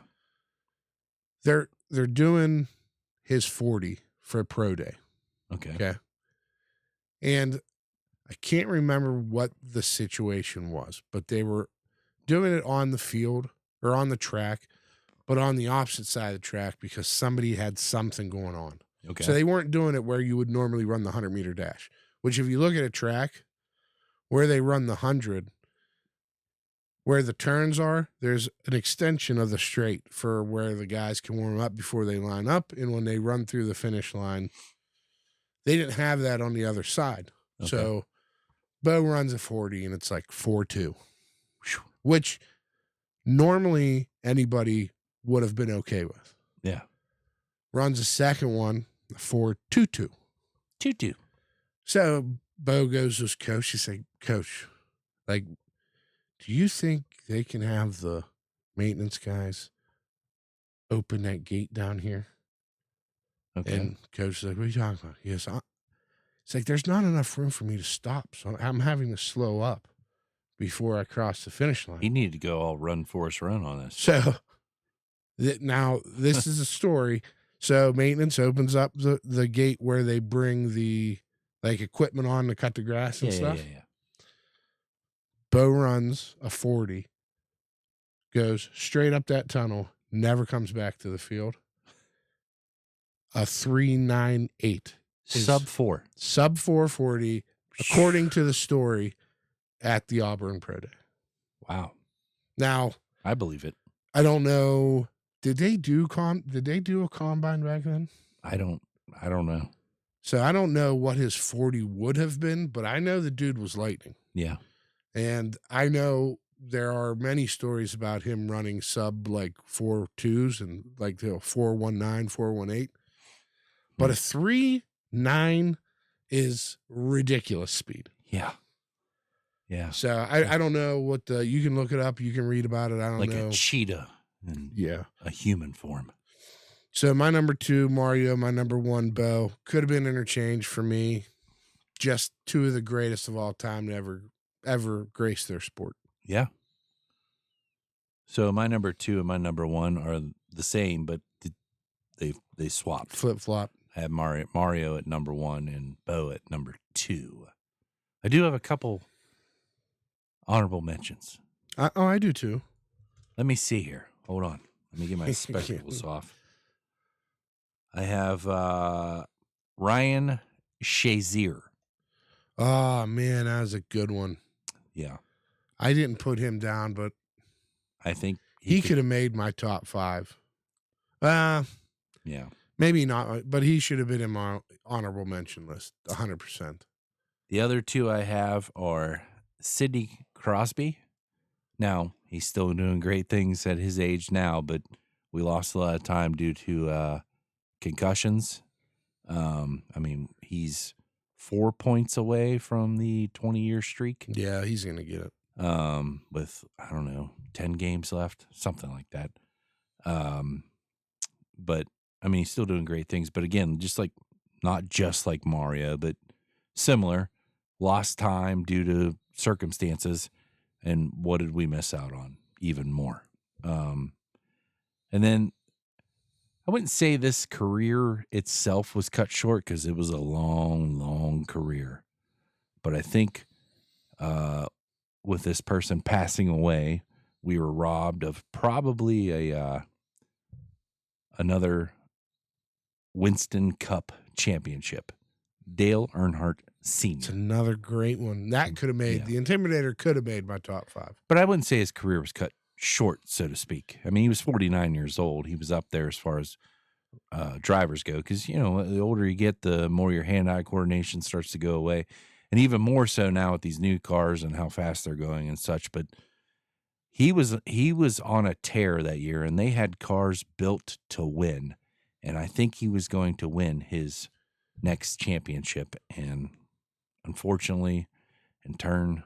Speaker 1: They're doing his 40 for pro day.
Speaker 2: Okay.
Speaker 1: And I can't remember what the situation was, but they were doing it on the field or on the track, but on the opposite side of the track because somebody had something going on.
Speaker 2: Okay.
Speaker 1: So they weren't doing it where you would normally run the 100-meter dash, which if you look at a track where they run the 100, where the turns are, there's an extension of the straight for where the guys can warm up before they line up. And when they run through the finish line, they didn't have that on the other side.
Speaker 2: Okay.
Speaker 1: So Bo runs a 40 and it's like 4.2, which normally anybody would have been okay with.
Speaker 2: Yeah.
Speaker 1: Runs a second one, 4.22.
Speaker 2: 2-2.
Speaker 1: So Bo goes to his coach. He said, Coach, like, do you think they can have the maintenance guys open that gate down here?
Speaker 2: Okay.
Speaker 1: And coach is like, what are you talking about? He goes, it's like, there's not enough room for me to stop. So I'm having to slow up before I cross the finish line.
Speaker 2: He needed to go all run, Forrest, run on this.
Speaker 1: So now this is a story. So maintenance opens up the gate where they bring the like equipment on to cut the grass and stuff.
Speaker 2: Yeah.
Speaker 1: Bo runs a 40, goes straight up that tunnel, never comes back to the field. A 3.98.
Speaker 2: Sub 4.
Speaker 1: Sub 440, according to the story at the Auburn Pro Day.
Speaker 2: Wow.
Speaker 1: Now,
Speaker 2: I believe it.
Speaker 1: I don't know. Did they do a combine back then?
Speaker 2: I don't know.
Speaker 1: So I don't know what his 40 would have been, but I know the dude was lightning.
Speaker 2: Yeah.
Speaker 1: And I know there are many stories about him running sub like 4.2s and like 4.19, 4.18. But a 3.9 is ridiculous speed.
Speaker 2: Yeah. Yeah.
Speaker 1: So I don't know what you can look it up. You can read about it. I don't know.
Speaker 2: Like a cheetah in a human form.
Speaker 1: So my number 2, Mario, my number 1, Bo. Could have been interchange for me. Just two of the greatest of all time to ever grace their sport.
Speaker 2: Yeah. So my number 2 and my number 1 are the same, but they swapped.
Speaker 1: Flip-flop.
Speaker 2: I have Mario at number 1 and Bo at number 2. I do have a couple honorable mentions.
Speaker 1: I do too.
Speaker 2: Let me see here. Hold on. Let me get my spectacles off. I have Ryan Shazier.
Speaker 1: Oh, man, that was a good one.
Speaker 2: Yeah.
Speaker 1: I didn't put him down, but
Speaker 2: I think
Speaker 1: he could have made my top 5.
Speaker 2: Yeah.
Speaker 1: Maybe not, but he should have been in my honorable mention list, 100%.
Speaker 2: The other 2 I have are Sidney Crosby. Now, he's still doing great things at his age now, but we lost a lot of time due to concussions. I mean, he's 4 points away from the 20-year streak.
Speaker 1: Yeah, he's going to get it.
Speaker 2: With, I don't know, 10 games left, something like that. But, I mean, he's still doing great things. But again, not just like Mario, but similar. Lost time due to circumstances. And what did we miss out on? Even more. And then I wouldn't say this career itself was cut short because it was a long, long career. But I think with this person passing away, we were robbed of probably another Winston Cup championship. Dale Earnhardt Sr.
Speaker 1: It's another great one. That could have made, the Intimidator could have made my top 5.
Speaker 2: But I wouldn't say his career was cut short, so to speak. I mean, he was 49 years old. He was up there as far as drivers go because, the older you get, the more your hand-eye coordination starts to go away. And even more so now with these new cars and how fast they're going and such. But he was on a tear that year, and they had cars built to win. And I think he was going to win his next championship. And unfortunately, in turn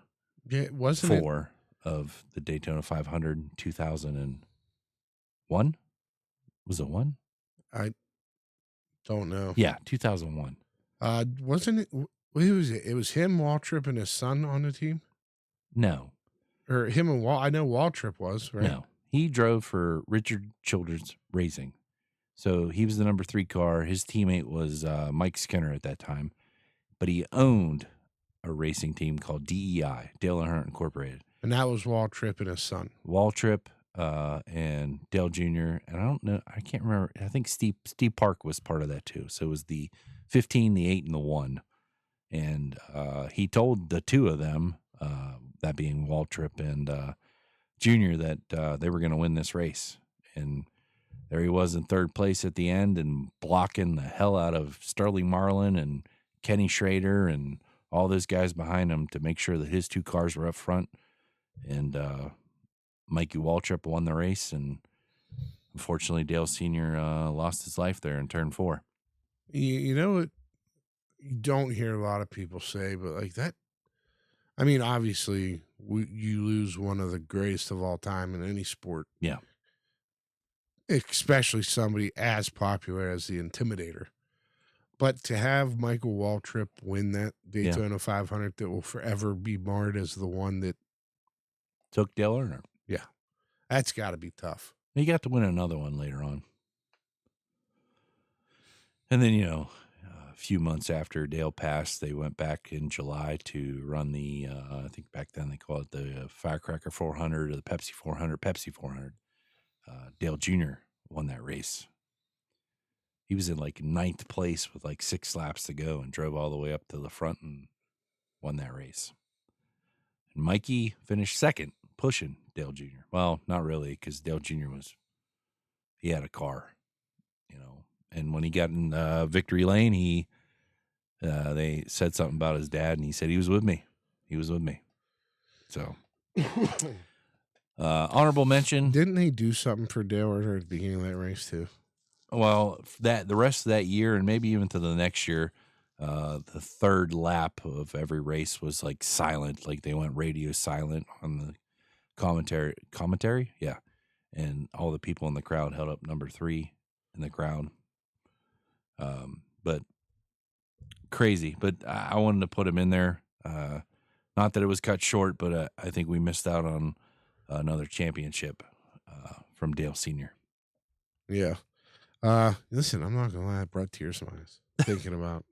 Speaker 2: 4 of the Daytona 500 2001, was it 1?
Speaker 1: I don't know.
Speaker 2: Yeah, 2001.
Speaker 1: Wasn't it? Who was it? It was him, Waltrip, and his son on the team.
Speaker 2: No,
Speaker 1: or him and I know Waltrip was right.
Speaker 2: No, he drove for Richard Childress Racing, so he was the number 3 car. His teammate was Mike Skinner at that time, but he owned a racing team called DEI, Dale Earnhardt Incorporated.
Speaker 1: And that was Waltrip and his son.
Speaker 2: Waltrip and Dale Jr. And I don't know, I can't remember. I think Steve Park was part of that too. So it was the 15, the 8, and the 1. And he told the two of them, that being Waltrip and Jr., that they were going to win this race. And there he was in third place at the end and blocking the hell out of Sterling Marlin and Kenny Schrader and all those guys behind him to make sure that his two cars were up front. And Mikey Waltrip won the race. And unfortunately, Dale Sr. Lost his life there in turn 4.
Speaker 1: You know what? You don't hear a lot of people say, but like that, I mean, obviously, you lose one of the greatest of all time in any sport.
Speaker 2: Yeah.
Speaker 1: Especially somebody as popular as the Intimidator. But to have Michael Waltrip win that Daytona 500 that will forever be marred as the one that
Speaker 2: took Dale Earnhardt.
Speaker 1: Yeah. That's got to be tough.
Speaker 2: He got to win another one later on. And then, a few months after Dale passed, they went back in July to run the, I think back then they called it the Firecracker 400 or the Pepsi 400. Dale Jr. won that race. He was in like 9th place with like 6 laps to go and drove all the way up to the front and won that race. And Mikey finished 2nd, pushing Dale Jr. Well, not really, because Dale Jr. he had a car, And when he got in victory lane, they said something about his dad, and he said he was with me. He was with me. So, honorable mention.
Speaker 1: Didn't they do something for Dale Earnhardt at the beginning of that race too?
Speaker 2: Well, the rest of that year, and maybe even to the next year, the third lap of every race was like silent. Like they went radio silent on the commentary. Yeah. And all the people in the crowd held up number 3 in the crowd. But crazy, but I wanted to put him in there. Not that it was cut short, but I think we missed out on another championship from Dale Sr.
Speaker 1: Yeah. Listen, I'm not gonna lie, it brought tears to my eyes thinking about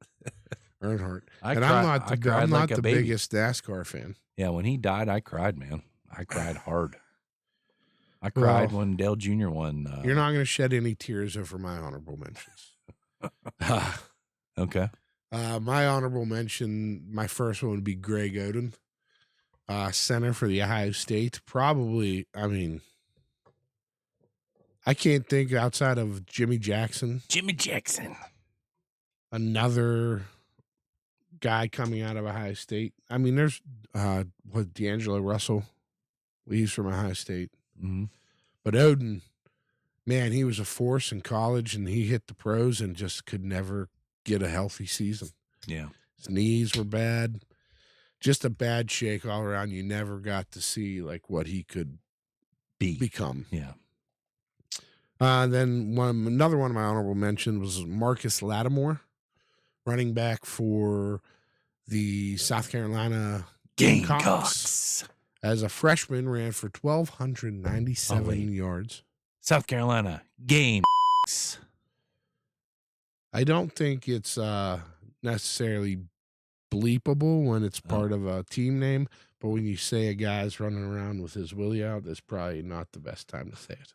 Speaker 1: Earnhardt. I'm not the biggest NASCAR fan.
Speaker 2: Yeah, when he died, I cried, man. I cried hard. I cried when Dale Jr. won.
Speaker 1: You're not gonna shed any tears over my honorable mentions.
Speaker 2: Okay.
Speaker 1: My honorable mention, my first one would be Greg Oden, center for the Ohio State. Probably, I mean, I can't think outside of Jimmy Jackson. Another guy coming out of Ohio State. I mean, there's D'Angelo Russell. He's from Ohio State.
Speaker 2: Mm-hmm.
Speaker 1: But Oden, man, he was a force in college, and he hit the pros and just could never get a healthy season.
Speaker 2: Yeah.
Speaker 1: His knees were bad. Just a bad shake all around. You never got to see like what he could become.
Speaker 2: Yeah.
Speaker 1: Then another one of my honorable mentions was Marcus Lattimore, running back for the South Carolina Gamecocks. As a freshman, ran for 1,297 yards.
Speaker 2: South Carolina Gamecocks.
Speaker 1: I don't think it's necessarily bleepable when it's part of a team name, but when you say a guy's running around with his willy out, that's probably not the best time to say it.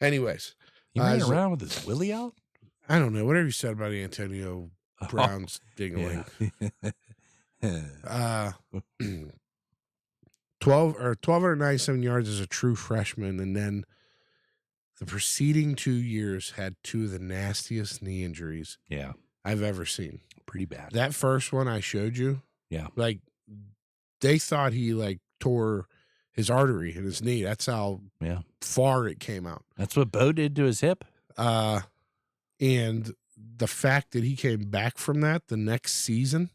Speaker 1: Anyways.
Speaker 2: He ran around with his willy out?
Speaker 1: I don't know. Whatever you said about Antonio Brown's dingling.
Speaker 2: Yeah.
Speaker 1: 1,297 yards as a true freshman, and then the preceding 2 years had 2 of the nastiest knee injuries I've ever seen.
Speaker 2: Pretty bad.
Speaker 1: That first one I showed you, like they thought he like tore his artery in his knee. That's how far it came out.
Speaker 2: That's what Bo did to his hip.
Speaker 1: And the fact that he came back from that the next season,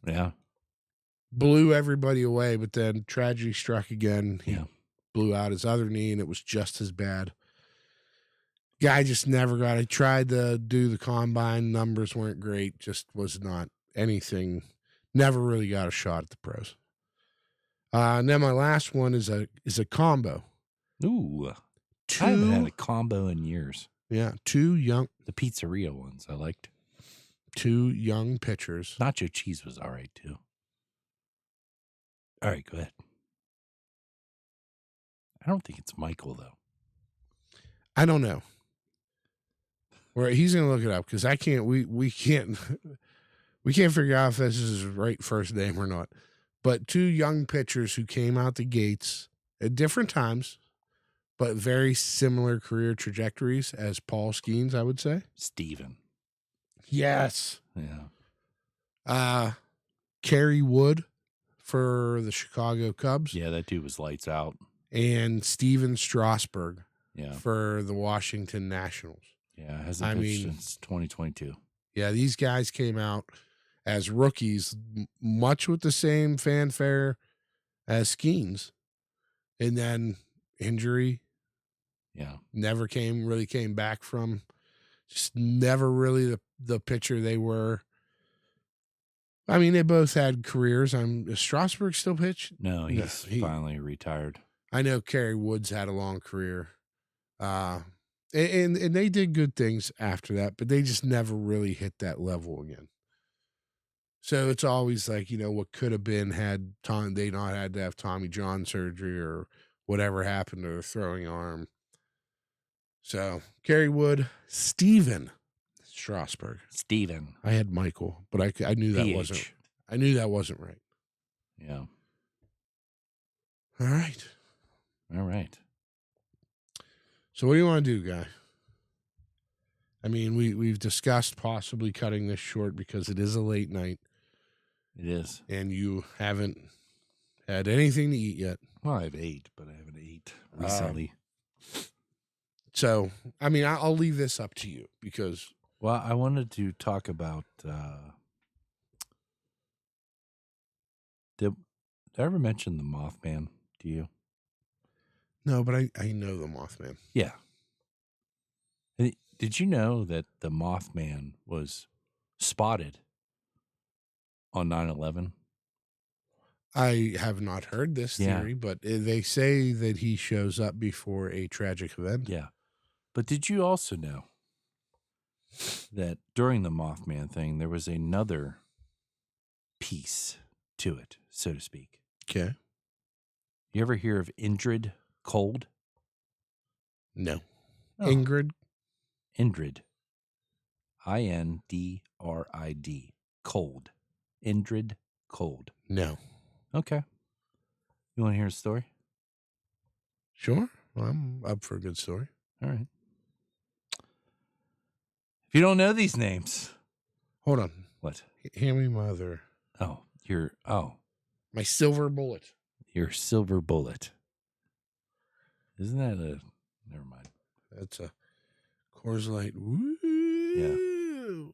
Speaker 1: blew everybody away. But then tragedy struck again. He blew out his other knee, and it was just as bad. Guy just never got it. Tried to do the combine. Numbers weren't great. Just was not anything. Never really got a shot at the pros. And then my last one is a combo.
Speaker 2: Ooh. I haven't had a combo in years.
Speaker 1: Yeah. 2 young.
Speaker 2: The pizzeria ones I liked.
Speaker 1: 2 young pitchers.
Speaker 2: Nacho cheese was all right, too. All right, go ahead. I don't think it's Michael, though.
Speaker 1: I don't know. Or he's gonna look it up because I can't. We can't. We can't figure out if this is his right first name or not. But two young pitchers who came out the gates at different times, but very similar career trajectories as Paul Skeens, I would say.
Speaker 2: Steven.
Speaker 1: Yes.
Speaker 2: Yeah.
Speaker 1: Kerry Wood for the Chicago Cubs.
Speaker 2: Yeah, that dude was lights out.
Speaker 1: And Steven Strasburg
Speaker 2: Yeah.
Speaker 1: for the Washington Nationals.
Speaker 2: Yeah, hasn't pitched since 2022.
Speaker 1: Yeah, these guys came out as rookies, much with the same fanfare as Skeens. And then injury.
Speaker 2: Yeah.
Speaker 1: Never really came back from. Just never really the pitcher they were. I mean, they both had careers. Is Strasburg still pitch?
Speaker 2: No, he's finally retired.
Speaker 1: I know Kerry Woods had a long career. And they did good things after that, but they just never really hit that level again. So it's always like, what could have been had they not had to have Tommy John surgery or whatever happened to their throwing arm. So Kerry Wood, Steven Strasburg.
Speaker 2: Steven.
Speaker 1: I had Michael, but I knew that wasn't. I knew that wasn't right.
Speaker 2: Yeah.
Speaker 1: All right. So what do you want to do, Guy? I mean, we've discussed possibly cutting this short because it is a late night.
Speaker 2: It is.
Speaker 1: And you haven't had anything to eat yet.
Speaker 2: Well, I've ate, but I haven't ate recently.
Speaker 1: So, I mean, I'll leave this up to you because...
Speaker 2: Well, I wanted to talk about... Did I ever mention the Mothman to you?
Speaker 1: No, but I know the Mothman.
Speaker 2: Yeah. Did you know that the Mothman was spotted on 9/11?
Speaker 1: I have not heard this theory, but they say that he shows up before a tragic event.
Speaker 2: Yeah. But did you also know that during the Mothman thing, there was another piece to it, so to speak?
Speaker 1: Okay.
Speaker 2: You ever hear of Indrid Cold?
Speaker 1: No.
Speaker 2: Oh.
Speaker 1: Indrid?
Speaker 2: Indrid. Indrid. Cold. Indrid Cold.
Speaker 1: No.
Speaker 2: Okay. You want to hear a story?
Speaker 1: Sure. Well, I'm up for a good story.
Speaker 2: All right. If you don't know these names.
Speaker 1: Hold on.
Speaker 2: What?
Speaker 1: Hand me my other.
Speaker 2: My
Speaker 1: silver bullet.
Speaker 2: Your silver bullet. Isn't that never mind.
Speaker 1: That's a Coors Light. Woo.
Speaker 2: Yeah.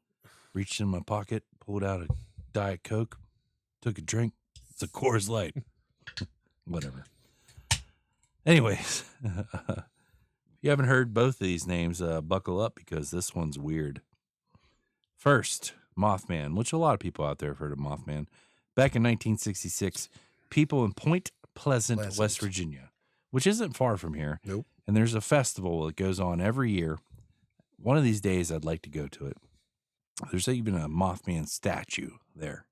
Speaker 2: Reached in my pocket, pulled out a Diet Coke, took a drink. It's a Coors Light. Whatever. Anyways, if you haven't heard both of these names, buckle up because this one's weird. First, Mothman, which a lot of people out there have heard of Mothman. Back in 1966, people in Point Pleasant, West Virginia, which isn't far from here.
Speaker 1: Nope.
Speaker 2: And there's a festival that goes on every year. One of these days, I'd like to go to it. There's even a Mothman statue there.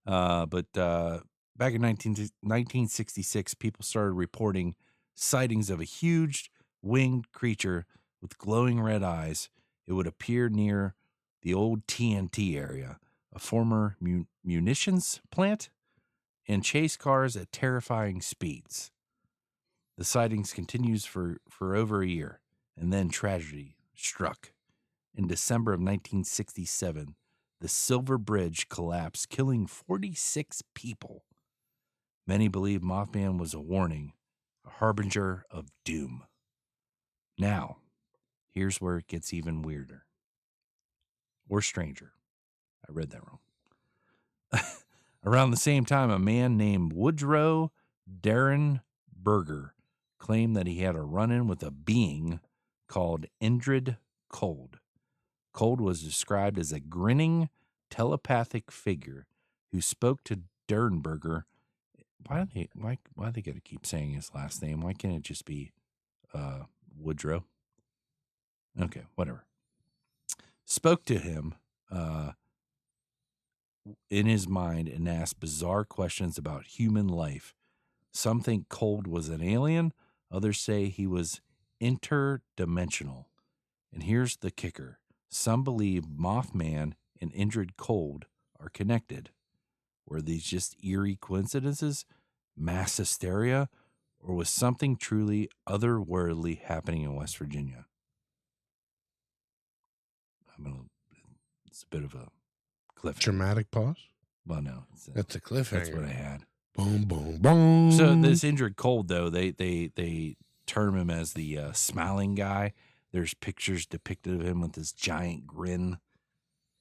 Speaker 2: But back in 1966, people started reporting sightings of a huge winged creature with glowing red eyes. It would appear near the old TNT area, a former munitions plant, and chase cars at terrifying speeds. The sightings continues for over a year, and then tragedy struck. In December of 1967, the Silver Bridge collapsed, killing 46 people. Many believe Mothman was a warning, a harbinger of doom. Now, here's where it gets even weirder. Or stranger. I read that wrong. Around the same time, a man named Woodrow Darren Berger claimed that he had a run-in with a being called Indrid Cold. Cold was described as a grinning, telepathic figure who spoke to Dernberger. Why they got to keep saying his last name? Why can't it just be Woodrow? Okay, whatever. Spoke to him in his mind and ask bizarre questions about human life. Some think Cold was an alien. Others say he was interdimensional. And here's the kicker. Some believe Mothman and Indrid Cold are connected. Were these just eerie coincidences, mass hysteria, or was something truly otherworldly happening in West Virginia? It's a bit of a cliffhanger.
Speaker 1: Dramatic pause.
Speaker 2: Well, no.
Speaker 1: That's a cliffhanger.
Speaker 2: That's what I had.
Speaker 1: Boom, boom, boom.
Speaker 2: So this Indrid Cold, though, they term him as the smiling guy. There's pictures depicted of him with this giant grin,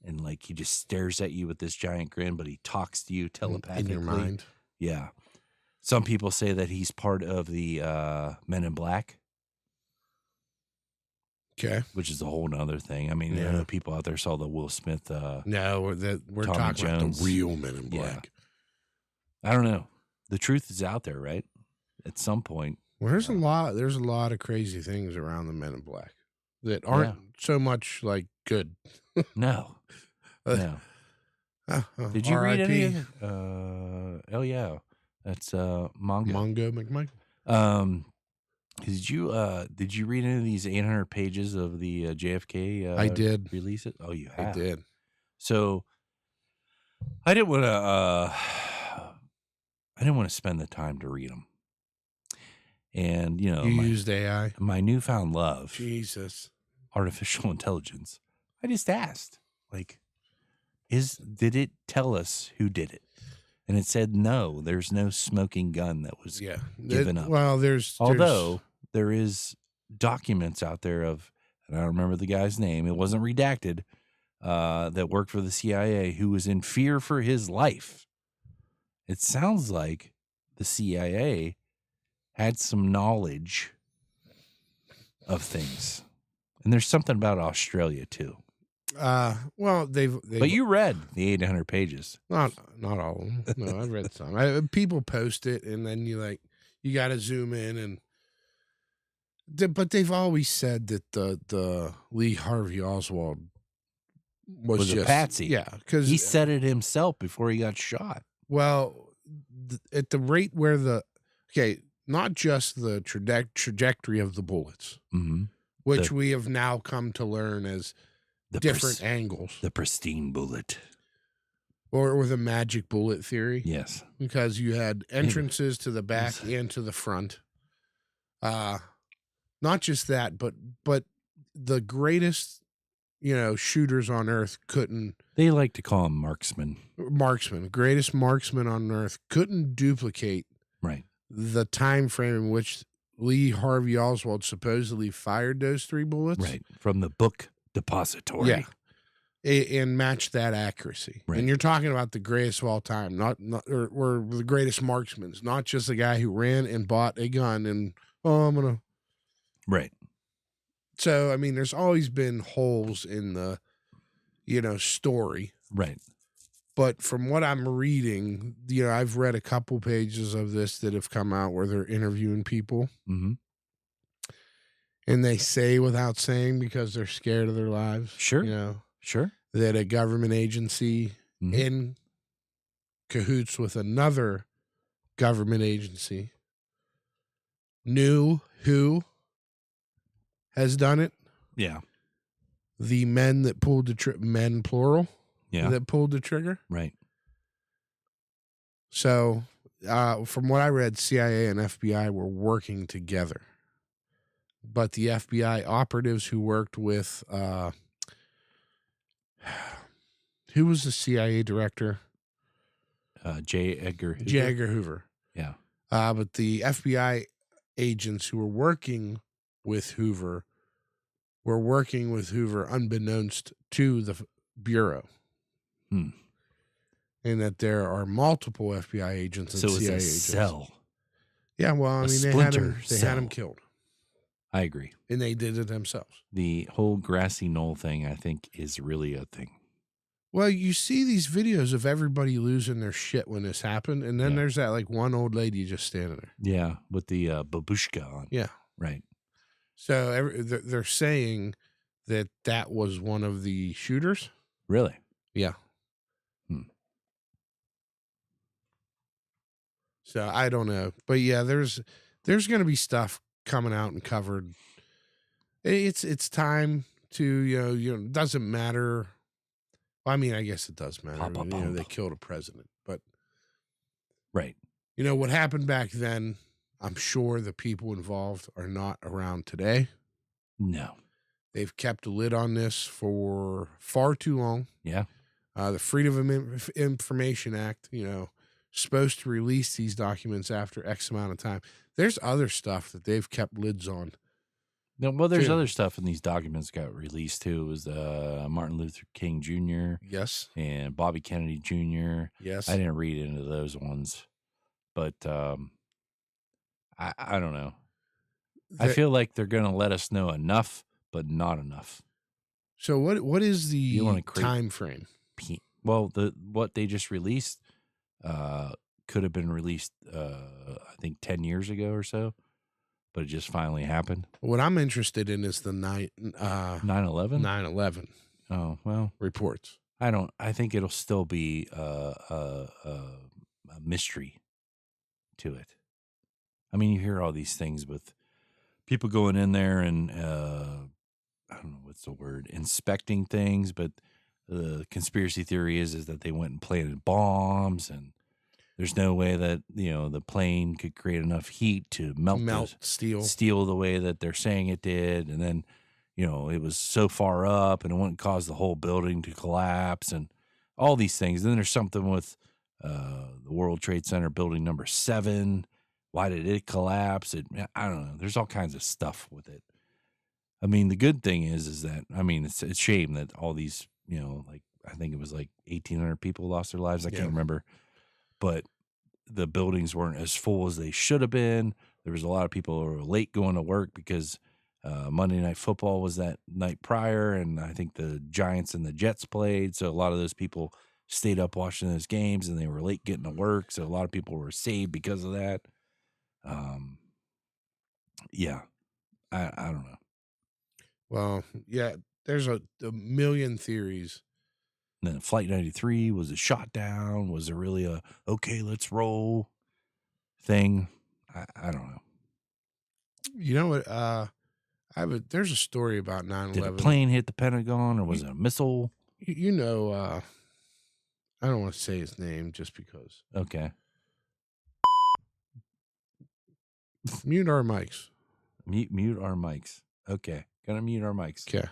Speaker 2: and like he just stares at you with this giant grin, but he talks to you telepathically.
Speaker 1: In your mind.
Speaker 2: Yeah. Some people say that he's part of the Men in Black.
Speaker 1: Okay.
Speaker 2: Which is a whole nother thing. I mean, I know people out there saw the Will Smith.
Speaker 1: No, we're
Speaker 2: Tommy
Speaker 1: talking about
Speaker 2: Jones.
Speaker 1: the real Men in Black.
Speaker 2: I don't know. The truth is out there, right? At some point.
Speaker 1: Well, there's a lot of crazy things around the Men in Black that aren't so much like good.
Speaker 2: No. No. Did you read any of it? Oh yeah. That's Mongo.
Speaker 1: Mongo McMichael.
Speaker 2: Did you read any of these 800 pages of the JFK
Speaker 1: I did.
Speaker 2: release it? Oh, you have.
Speaker 1: I did.
Speaker 2: So I didn't want to spend the time to read them. And, you know,
Speaker 1: you used AI.
Speaker 2: My newfound love.
Speaker 1: Jesus.
Speaker 2: Artificial intelligence. I just asked, like, did it tell us who did it? And it said no. There's no smoking gun that was given up.
Speaker 1: Well,
Speaker 2: although there is documents out there of, and I don't remember the guy's name. It wasn't redacted. That worked for the CIA, who was in fear for his life. It sounds like the CIA had some knowledge of things. And there's something about Australia too.
Speaker 1: Well, they've
Speaker 2: But you read the 800 pages.
Speaker 1: Not all of them. No, I read some. People post it, and then you got to zoom in, and but they've always said that the Lee Harvey Oswald was just
Speaker 2: a patsy.
Speaker 1: Yeah, because
Speaker 2: he said it himself before he got shot.
Speaker 1: Well, at the rate where not just the trajectory of the bullets, which we have now come to learn as different angles.
Speaker 2: The pristine bullet.
Speaker 1: Or the magic bullet theory.
Speaker 2: Yes.
Speaker 1: Because you had entrances to the back and to the front. Not just that, but the greatest, shooters on earth couldn't.
Speaker 2: They like to call them marksmen.
Speaker 1: Greatest marksman on earth couldn't duplicate the time frame in which Lee Harvey Oswald supposedly fired those 3 bullets.
Speaker 2: Right. From the book depository.
Speaker 1: Yeah. And match that accuracy. Right. And you're talking about the greatest of all time, not or the greatest marksmen, not just a guy who ran and bought a gun and I'm gonna.
Speaker 2: Right.
Speaker 1: So I mean, there's always been holes in the, story.
Speaker 2: Right.
Speaker 1: But from what I'm reading, I've read a couple pages of this that have come out where they're interviewing people.
Speaker 2: Mm-hmm.
Speaker 1: And they say without saying because they're scared of their lives.
Speaker 2: Sure. Sure.
Speaker 1: That a government agency in cahoots with another government agency knew who has done it.
Speaker 2: Yeah.
Speaker 1: The men that pulled the men plural.
Speaker 2: Yeah.
Speaker 1: That pulled the trigger.
Speaker 2: Right.
Speaker 1: So, from what I read, CIA and FBI were working together. But the FBI operatives who worked with, who was the CIA director?
Speaker 2: J. Edgar Hoover.
Speaker 1: J. Edgar Hoover.
Speaker 2: Yeah.
Speaker 1: But the FBI agents who were working with Hoover were working with Hoover unbeknownst to the Bureau. And that there are multiple FBI agents and CIA agents.
Speaker 2: Cell.
Speaker 1: Yeah, well, I mean, they had him killed.
Speaker 2: I agree.
Speaker 1: And they did it themselves.
Speaker 2: The whole grassy knoll thing, I think, is really a thing.
Speaker 1: Well, you see these videos of everybody losing their shit when this happened, and then there's that one old lady just standing there.
Speaker 2: Yeah, with the babushka on.
Speaker 1: Yeah.
Speaker 2: Right.
Speaker 1: So they're saying that was one of the shooters.
Speaker 2: Really?
Speaker 1: Yeah. So I don't know, but yeah, there's going to be stuff coming out and covered. It's time to it doesn't matter. Well, I mean, I guess it does matter.
Speaker 2: Papa
Speaker 1: They
Speaker 2: pump.
Speaker 1: killed a president, but
Speaker 2: Right.
Speaker 1: what happened back then. I'm sure the people involved are not around today.
Speaker 2: No.
Speaker 1: They've kept a lid on this for far too long.
Speaker 2: Yeah.
Speaker 1: The Freedom of Information Act, supposed to release these documents after X amount of time. There's other stuff that they've kept lids on.
Speaker 2: No, well, there's
Speaker 1: Too.
Speaker 2: other stuff in these documents got released too. It was Martin Luther King Jr.
Speaker 1: Yes.
Speaker 2: and Bobby Kennedy Jr.
Speaker 1: Yes.
Speaker 2: I didn't read into those ones, but I don't know. I feel like they're going to let us know enough, but not enough.
Speaker 1: So what is the time frame?
Speaker 2: Well, what they just released could have been released, I think 10 years ago or so, but it just finally happened.
Speaker 1: What I'm interested in is the
Speaker 2: 9/11?
Speaker 1: 9/11.
Speaker 2: Oh, well,
Speaker 1: reports.
Speaker 2: I think it'll still be a mystery to it. I mean, you hear all these things with people going in there and I don't know what's the word, inspecting things, but the conspiracy theory is that they went and planted bombs, and there's no way that the plane could create enough heat to melt steel the way that they're saying it did, and then it was so far up and it wouldn't cause the whole building to collapse and all these things. And then there's something with the World Trade Center building number 7. Why did it collapse? I don't know. There's all kinds of stuff with it. I mean, the good thing is that, I mean, it's a shame that all these, like, I think it was like 1,800 people lost their lives. I can't remember. But the buildings weren't as full as they should have been. There was a lot of people who were late going to work because Monday Night Football was that night prior, and I think the Giants and the Jets played. So a lot of those people stayed up watching those games, and they were late getting to work. So a lot of people were saved because of that. Yeah, I don't know.
Speaker 1: Well, yeah, there's a million theories.
Speaker 2: And then Flight 93, was it shot down? Was it really a okay, let's roll thing? I don't know.
Speaker 1: You know what? There's a story about 9/11.
Speaker 2: Did a plane hit the Pentagon, or was it a missile?
Speaker 1: I don't want to say his name just because.
Speaker 2: Okay.
Speaker 1: Mute our mics.
Speaker 2: Mute our mics. Okay. Gotta mute our mics.
Speaker 1: Okay.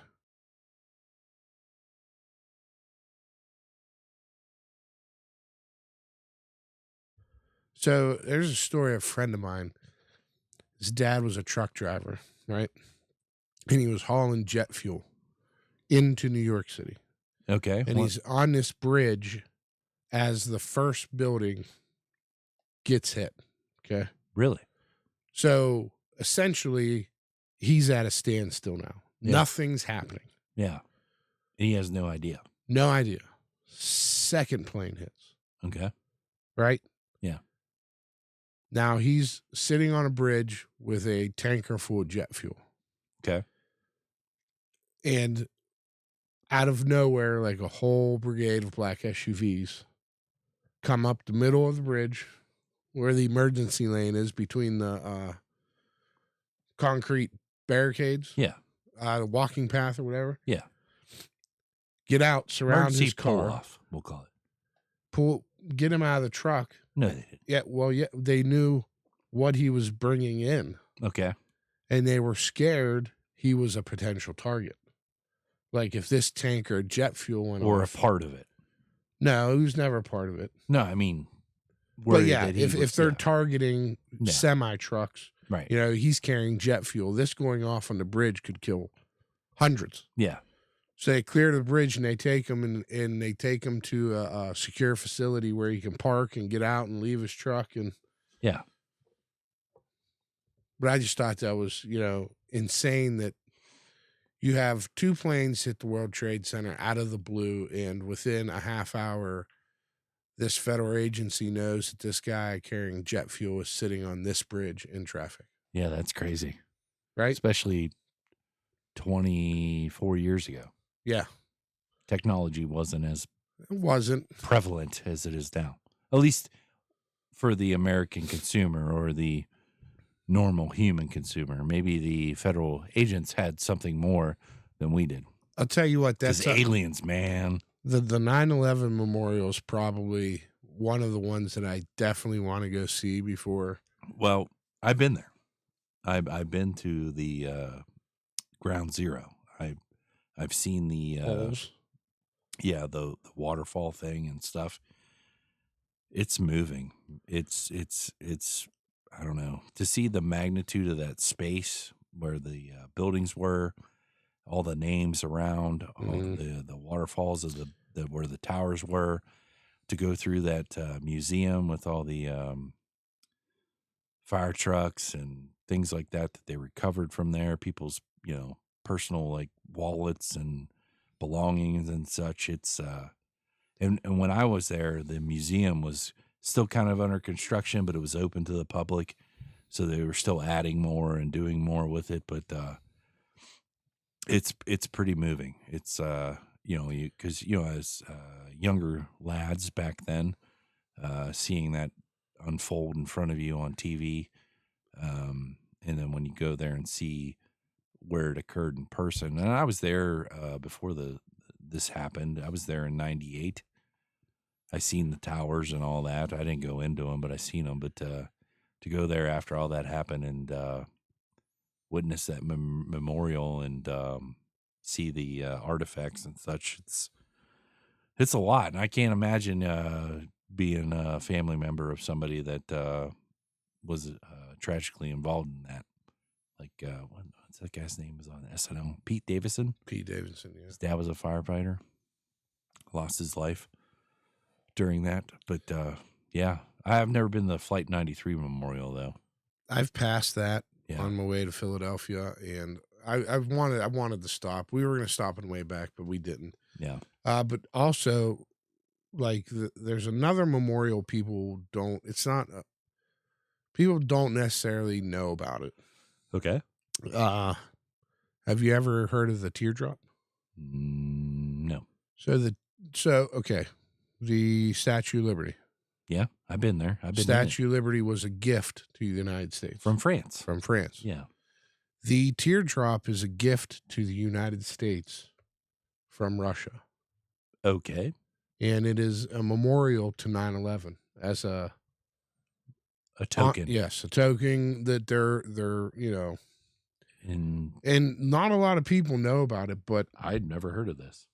Speaker 1: So there's a story of a friend of mine. His dad was a truck driver, right? And he was hauling jet fuel into New York City.
Speaker 2: Okay.
Speaker 1: And he's on this bridge as the first building gets hit. Okay.
Speaker 2: Really?
Speaker 1: So essentially, he's at a standstill now. Yeah. Nothing's happening.
Speaker 2: Yeah. And he has no idea.
Speaker 1: No idea. Second plane hits.
Speaker 2: Okay.
Speaker 1: Right?
Speaker 2: Yeah.
Speaker 1: Now he's sitting on a bridge with a tanker full of jet fuel.
Speaker 2: Okay.
Speaker 1: And out of nowhere, like a whole brigade of black SUVs come up the middle of the bridge where the emergency lane is between the concrete barricades.
Speaker 2: Yeah.
Speaker 1: The walking path or whatever.
Speaker 2: Yeah.
Speaker 1: Get out, surround his car.
Speaker 2: Pull off, we'll call it.
Speaker 1: Get him out of the truck.
Speaker 2: No, they didn't.
Speaker 1: Yeah, well, yeah, they knew what he was bringing in.
Speaker 2: Okay.
Speaker 1: And they were scared he was a potential target. Like if this tanker of jet fuel went
Speaker 2: or
Speaker 1: off.
Speaker 2: a part of it.
Speaker 1: No, he was never a part of it.
Speaker 2: No, I mean,
Speaker 1: but yeah, if they're targeting semi trucks,
Speaker 2: right?
Speaker 1: He's carrying jet fuel. This going off on the bridge could kill hundreds.
Speaker 2: Yeah.
Speaker 1: So they clear the bridge and they take him and they take him to a secure facility where he can park and get out and leave his truck and.
Speaker 2: Yeah.
Speaker 1: But I just thought that was insane that you have 2 planes hit the World Trade Center out of the blue, and within a half hour, this federal agency knows that this guy carrying jet fuel is sitting on this bridge in traffic.
Speaker 2: Yeah, that's crazy.
Speaker 1: Right?
Speaker 2: Especially 24 years ago.
Speaker 1: Yeah.
Speaker 2: Technology wasn't as
Speaker 1: prevalent
Speaker 2: as it is now. At least for the American consumer or the normal human consumer. Maybe the federal agents had something more than we did.
Speaker 1: I'll tell you what,
Speaker 2: Because
Speaker 1: that's
Speaker 2: aliens, man.
Speaker 1: the 9/11 memorial is probably one of the ones that I definitely want to go see before.
Speaker 2: Well, I've been there. I've been to the Ground Zero. I've seen the
Speaker 1: Holes.
Speaker 2: the waterfall thing and stuff. It's moving. It's I don't know, to see the magnitude of that space where the buildings were, all the names around, all the waterfalls of the where the towers were, to go through that museum with all the fire trucks and things like that they recovered from there, people's personal like wallets and belongings and such. It's and when I was there, the museum was still kind of under construction, but it was open to the public, so they were still adding more and doing more with it. But it's pretty moving. It's because as younger lads back then, seeing that unfold in front of you on TV, and then when you go there and see where it occurred in person. And I was there before this happened. I was there in '98. I seen the towers and all that. I didn't go into them, but I seen them. But to go there after all that happened and witness that memorial and see the artifacts and such, it's a lot. And I can't imagine being a family member of somebody that was tragically involved in that. Like, what's that guy's name? Was on SNL? Pete Davidson.
Speaker 1: Pete Davidson, yeah.
Speaker 2: His dad was a firefighter. Lost his life during that. But yeah, I have never been to the Flight 93 Memorial though.
Speaker 1: I've passed that on my way to Philadelphia, and I wanted to stop. We were going to stop on the way back, but we didn't.
Speaker 2: Yeah.
Speaker 1: But also, like, there's another memorial people don't necessarily know about it.
Speaker 2: Okay.
Speaker 1: Have you ever heard of the teardrop?
Speaker 2: No.
Speaker 1: Okay. The Statue of Liberty.
Speaker 2: Yeah, I've been there.
Speaker 1: Statue of Liberty was a gift to the United States.
Speaker 2: From France.
Speaker 1: From France.
Speaker 2: Yeah.
Speaker 1: The teardrop is a gift to the United States from Russia.
Speaker 2: Okay.
Speaker 1: And it is a memorial to 9/11 as a
Speaker 2: token.
Speaker 1: Yes, a token that they're and not a lot of people know about it, but
Speaker 2: I'd never heard of this.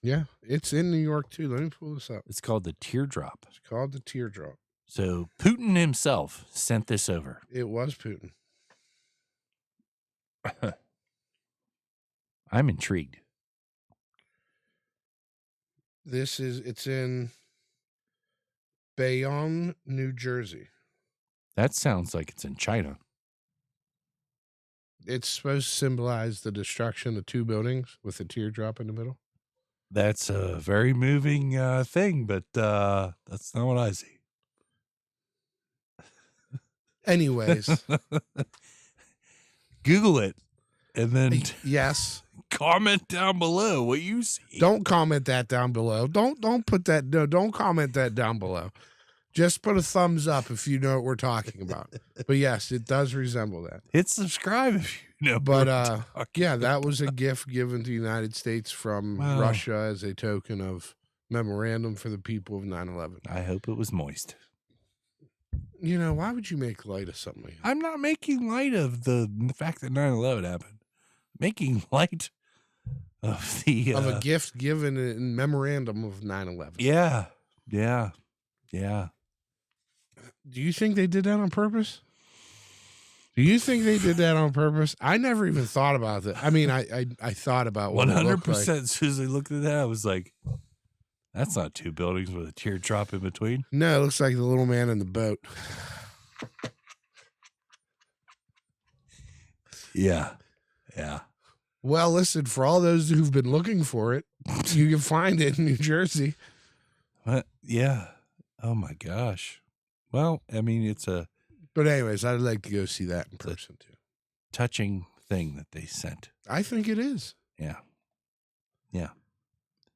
Speaker 1: Yeah, it's in New York too. Let me pull this up.
Speaker 2: It's called the teardrop.
Speaker 1: It's called the teardrop.
Speaker 2: So Putin himself sent this over.
Speaker 1: It was Putin.
Speaker 2: I'm intrigued.
Speaker 1: It's in Bayonne, New Jersey.
Speaker 2: That sounds like it's in China.
Speaker 1: It's supposed to symbolize the destruction of two buildings with a teardrop in the middle.
Speaker 2: That's a very moving thing, but that's not what I see.
Speaker 1: Anyways.
Speaker 2: Google it and then
Speaker 1: yes,
Speaker 2: comment down below what you see.
Speaker 1: Don't comment that down below. Don't put that. No, don't comment that down below. Just put a thumbs up if you know what we're talking about. But yes, it does resemble that.
Speaker 2: Hit subscribe if you know.
Speaker 1: But yeah, that was a gift given to the United States from Russia as a token of memorandum for the people of 9/11.
Speaker 2: I hope it was moist.
Speaker 1: Why would you make light of something like that?
Speaker 2: I'm not making light of the fact that 9/11 happened. Making light of the
Speaker 1: of a gift given in memorandum of 9/11.
Speaker 2: Yeah.
Speaker 1: Do you think they did that on purpose? Do you think they did that on purpose? I never even thought about that. I mean, I thought about
Speaker 2: 100%.
Speaker 1: Like.
Speaker 2: As soon as I looked at that, I was like, that's not two buildings with a teardrop in between.
Speaker 1: No, it looks like the little man in the boat.
Speaker 2: Yeah.
Speaker 1: Well, listen, for all those who've been looking for it, you can find it in New Jersey.
Speaker 2: Yeah. Oh my gosh. Well, I mean,
Speaker 1: But anyways, I'd like to go see that in person too.
Speaker 2: Touching thing that they sent.
Speaker 1: I think it is.
Speaker 2: Yeah.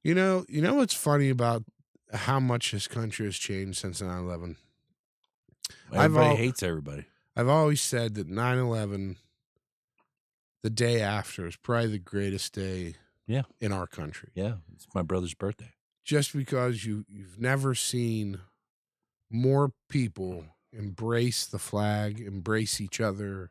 Speaker 1: You know what's funny about how much this country has changed since 9/11?
Speaker 2: Everybody hates everybody.
Speaker 1: I've always said that 9/11, the day after, is probably the greatest day in our country.
Speaker 2: Yeah, it's my brother's birthday.
Speaker 1: Just because you've never seen more people embrace the flag, embrace each other,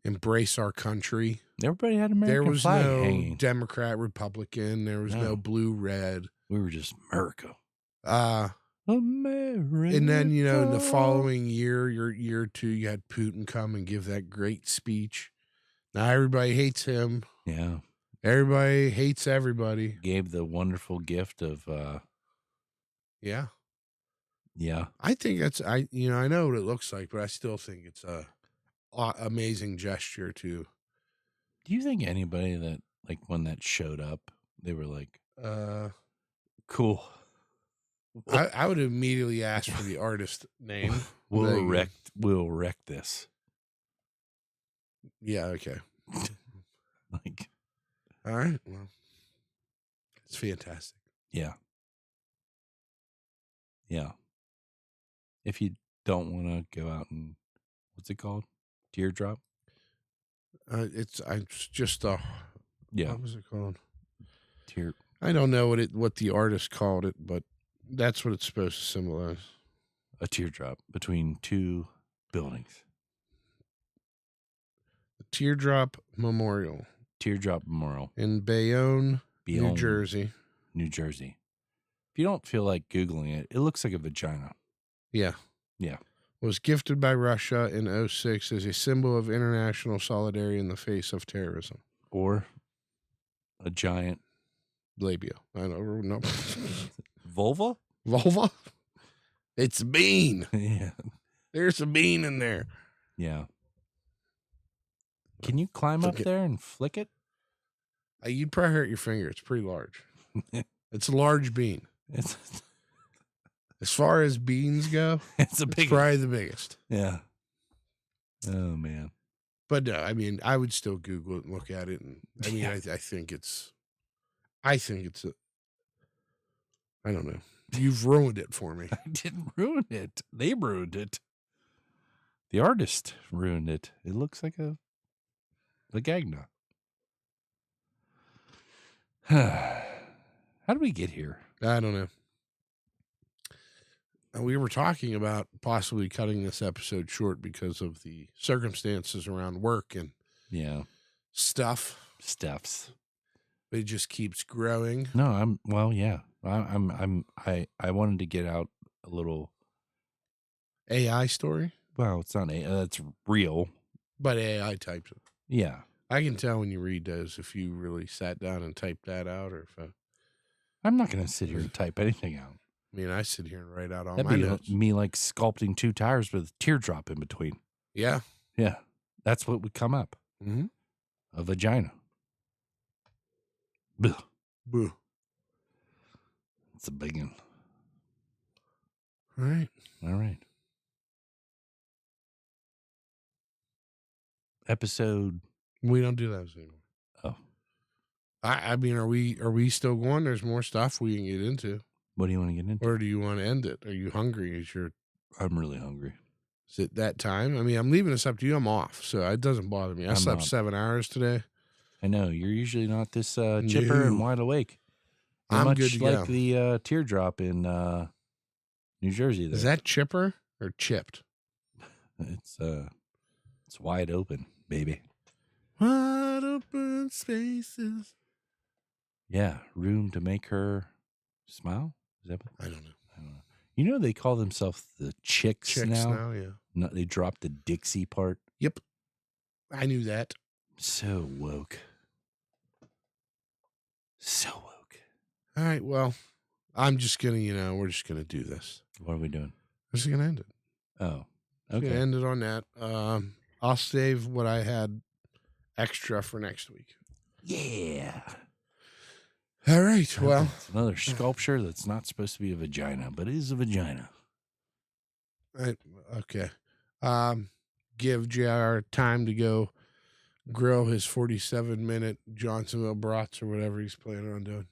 Speaker 1: embrace our country.
Speaker 2: Everybody had American
Speaker 1: there was
Speaker 2: flag
Speaker 1: no
Speaker 2: hanging.
Speaker 1: Democrat, Republican. There was no blue, red.
Speaker 2: We were just America.
Speaker 1: America. And then, in the following year or two, you had Putin come and give that great speech. Now everybody hates him.
Speaker 2: Yeah.
Speaker 1: Everybody hates everybody.
Speaker 2: Gave the wonderful gift of
Speaker 1: Yeah.
Speaker 2: Yeah.
Speaker 1: I think that's I know what it looks like, but I still think it's a amazing gesture to.
Speaker 2: Do you think anybody that, like, when that showed up, they were like, cool.
Speaker 1: I would immediately ask for the artist name.
Speaker 2: We'll wreck this.
Speaker 1: Yeah, okay.
Speaker 2: Like,
Speaker 1: all right. Well, it's fantastic.
Speaker 2: Yeah. Yeah. If you don't want to go out and, what's it called? Teardrop?
Speaker 1: It's just a.
Speaker 2: Yeah.
Speaker 1: What was it called?
Speaker 2: Tear.
Speaker 1: I don't know what the artist called it, but that's what it's supposed to symbolize.
Speaker 2: A teardrop between two buildings.
Speaker 1: The Teardrop Memorial.
Speaker 2: Teardrop Memorial.
Speaker 1: In Bayonne, New Jersey.
Speaker 2: New Jersey. If you don't feel like Googling it, it looks like a vagina.
Speaker 1: Yeah.
Speaker 2: Yeah.
Speaker 1: Was gifted by Russia in 2006 as a symbol of international solidarity in the face of terrorism.
Speaker 2: Or a giant
Speaker 1: labia. I don't know.
Speaker 2: Vulva?
Speaker 1: Vulva? It's a bean.
Speaker 2: Yeah.
Speaker 1: There's a bean in there.
Speaker 2: Yeah. Can you climb up there and flick it?
Speaker 1: You'd probably hurt your finger. It's pretty large. It's a large bean. As far as beans go, it's probably the biggest.
Speaker 2: Yeah. Oh, man.
Speaker 1: But no, I mean, I would still Google it and look at it. And I mean, I think it's I don't know. You've ruined it for me.
Speaker 2: I didn't ruin it. They ruined it. The artist ruined it. It looks like a gag knot. How did we get here?
Speaker 1: I don't know. We were talking about possibly cutting this episode short because of the circumstances around work and stuffs. It just keeps growing.
Speaker 2: No, I wanted to get out a little
Speaker 1: AI story.
Speaker 2: Well, it's not that's real,
Speaker 1: but AI types it.
Speaker 2: Yeah,
Speaker 1: I can tell when you read those if you really sat down and typed that out, or if
Speaker 2: I'm not going to sit here and type anything out.
Speaker 1: I mean, I sit here and write out all
Speaker 2: That'd
Speaker 1: my
Speaker 2: be
Speaker 1: notes.
Speaker 2: Me like sculpting two tires with a teardrop in between.
Speaker 1: Yeah.
Speaker 2: Yeah. That's what would come up.
Speaker 1: Mm-hmm.
Speaker 2: A vagina. Buh.
Speaker 1: Buh.
Speaker 2: It's a big one.
Speaker 1: All right.
Speaker 2: All right. Episode.
Speaker 1: We don't do those anymore.
Speaker 2: Oh.
Speaker 1: I mean, are we still going? There's more stuff we can get into.
Speaker 2: What do you want to get into?
Speaker 1: Or do you want to end it? Are you hungry?
Speaker 2: I'm really hungry.
Speaker 1: Is it that time? I mean, I'm leaving this up to you. I'm off, so it doesn't bother me. I slept 7 hours today.
Speaker 2: I know. You're usually not this chipper and wide awake.
Speaker 1: I'm
Speaker 2: much
Speaker 1: good to
Speaker 2: like
Speaker 1: go.
Speaker 2: The teardrop in New Jersey. There.
Speaker 1: Is that chipper or chipped?
Speaker 2: It's wide open, baby.
Speaker 1: Wide open spaces.
Speaker 2: Yeah, room to make her smile. Is that?
Speaker 1: I don't know.
Speaker 2: You know they call themselves the chicks now.
Speaker 1: Yeah.
Speaker 2: No, they dropped the Dixie part.
Speaker 1: Yep, I knew that.
Speaker 2: So woke. So woke.
Speaker 1: All right. Well, I'm just gonna, we're just gonna do this.
Speaker 2: What are we doing?
Speaker 1: We're just gonna end it.
Speaker 2: Oh,
Speaker 1: okay. Gonna end it on that. I'll save what I had extra for next week.
Speaker 2: Yeah.
Speaker 1: All right. Well,
Speaker 2: it's another sculpture that's not supposed to be a vagina, but it is a vagina.
Speaker 1: Okay. Give JR time to go grill his 47-minute Johnsonville brats or whatever he's planning on doing.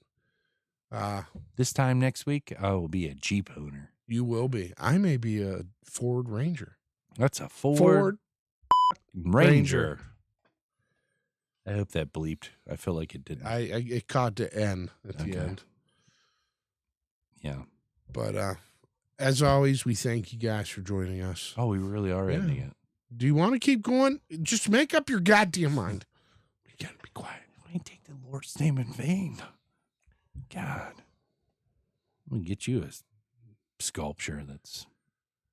Speaker 2: This time next week, I will be a Jeep owner
Speaker 1: You will be. I may be a Ford Ranger.
Speaker 2: That's a Ford Ranger. I hope that bleeped. I feel like it didn't.
Speaker 1: It caught the N at the end.
Speaker 2: Yeah.
Speaker 1: But as always, we thank you guys for joining us.
Speaker 2: Oh, we really are ending it.
Speaker 1: Do you want to keep going? Just make up your goddamn mind.
Speaker 2: You gotta be quiet. I ain't take the Lord's name in vain. God. I'm gonna get you a sculpture that's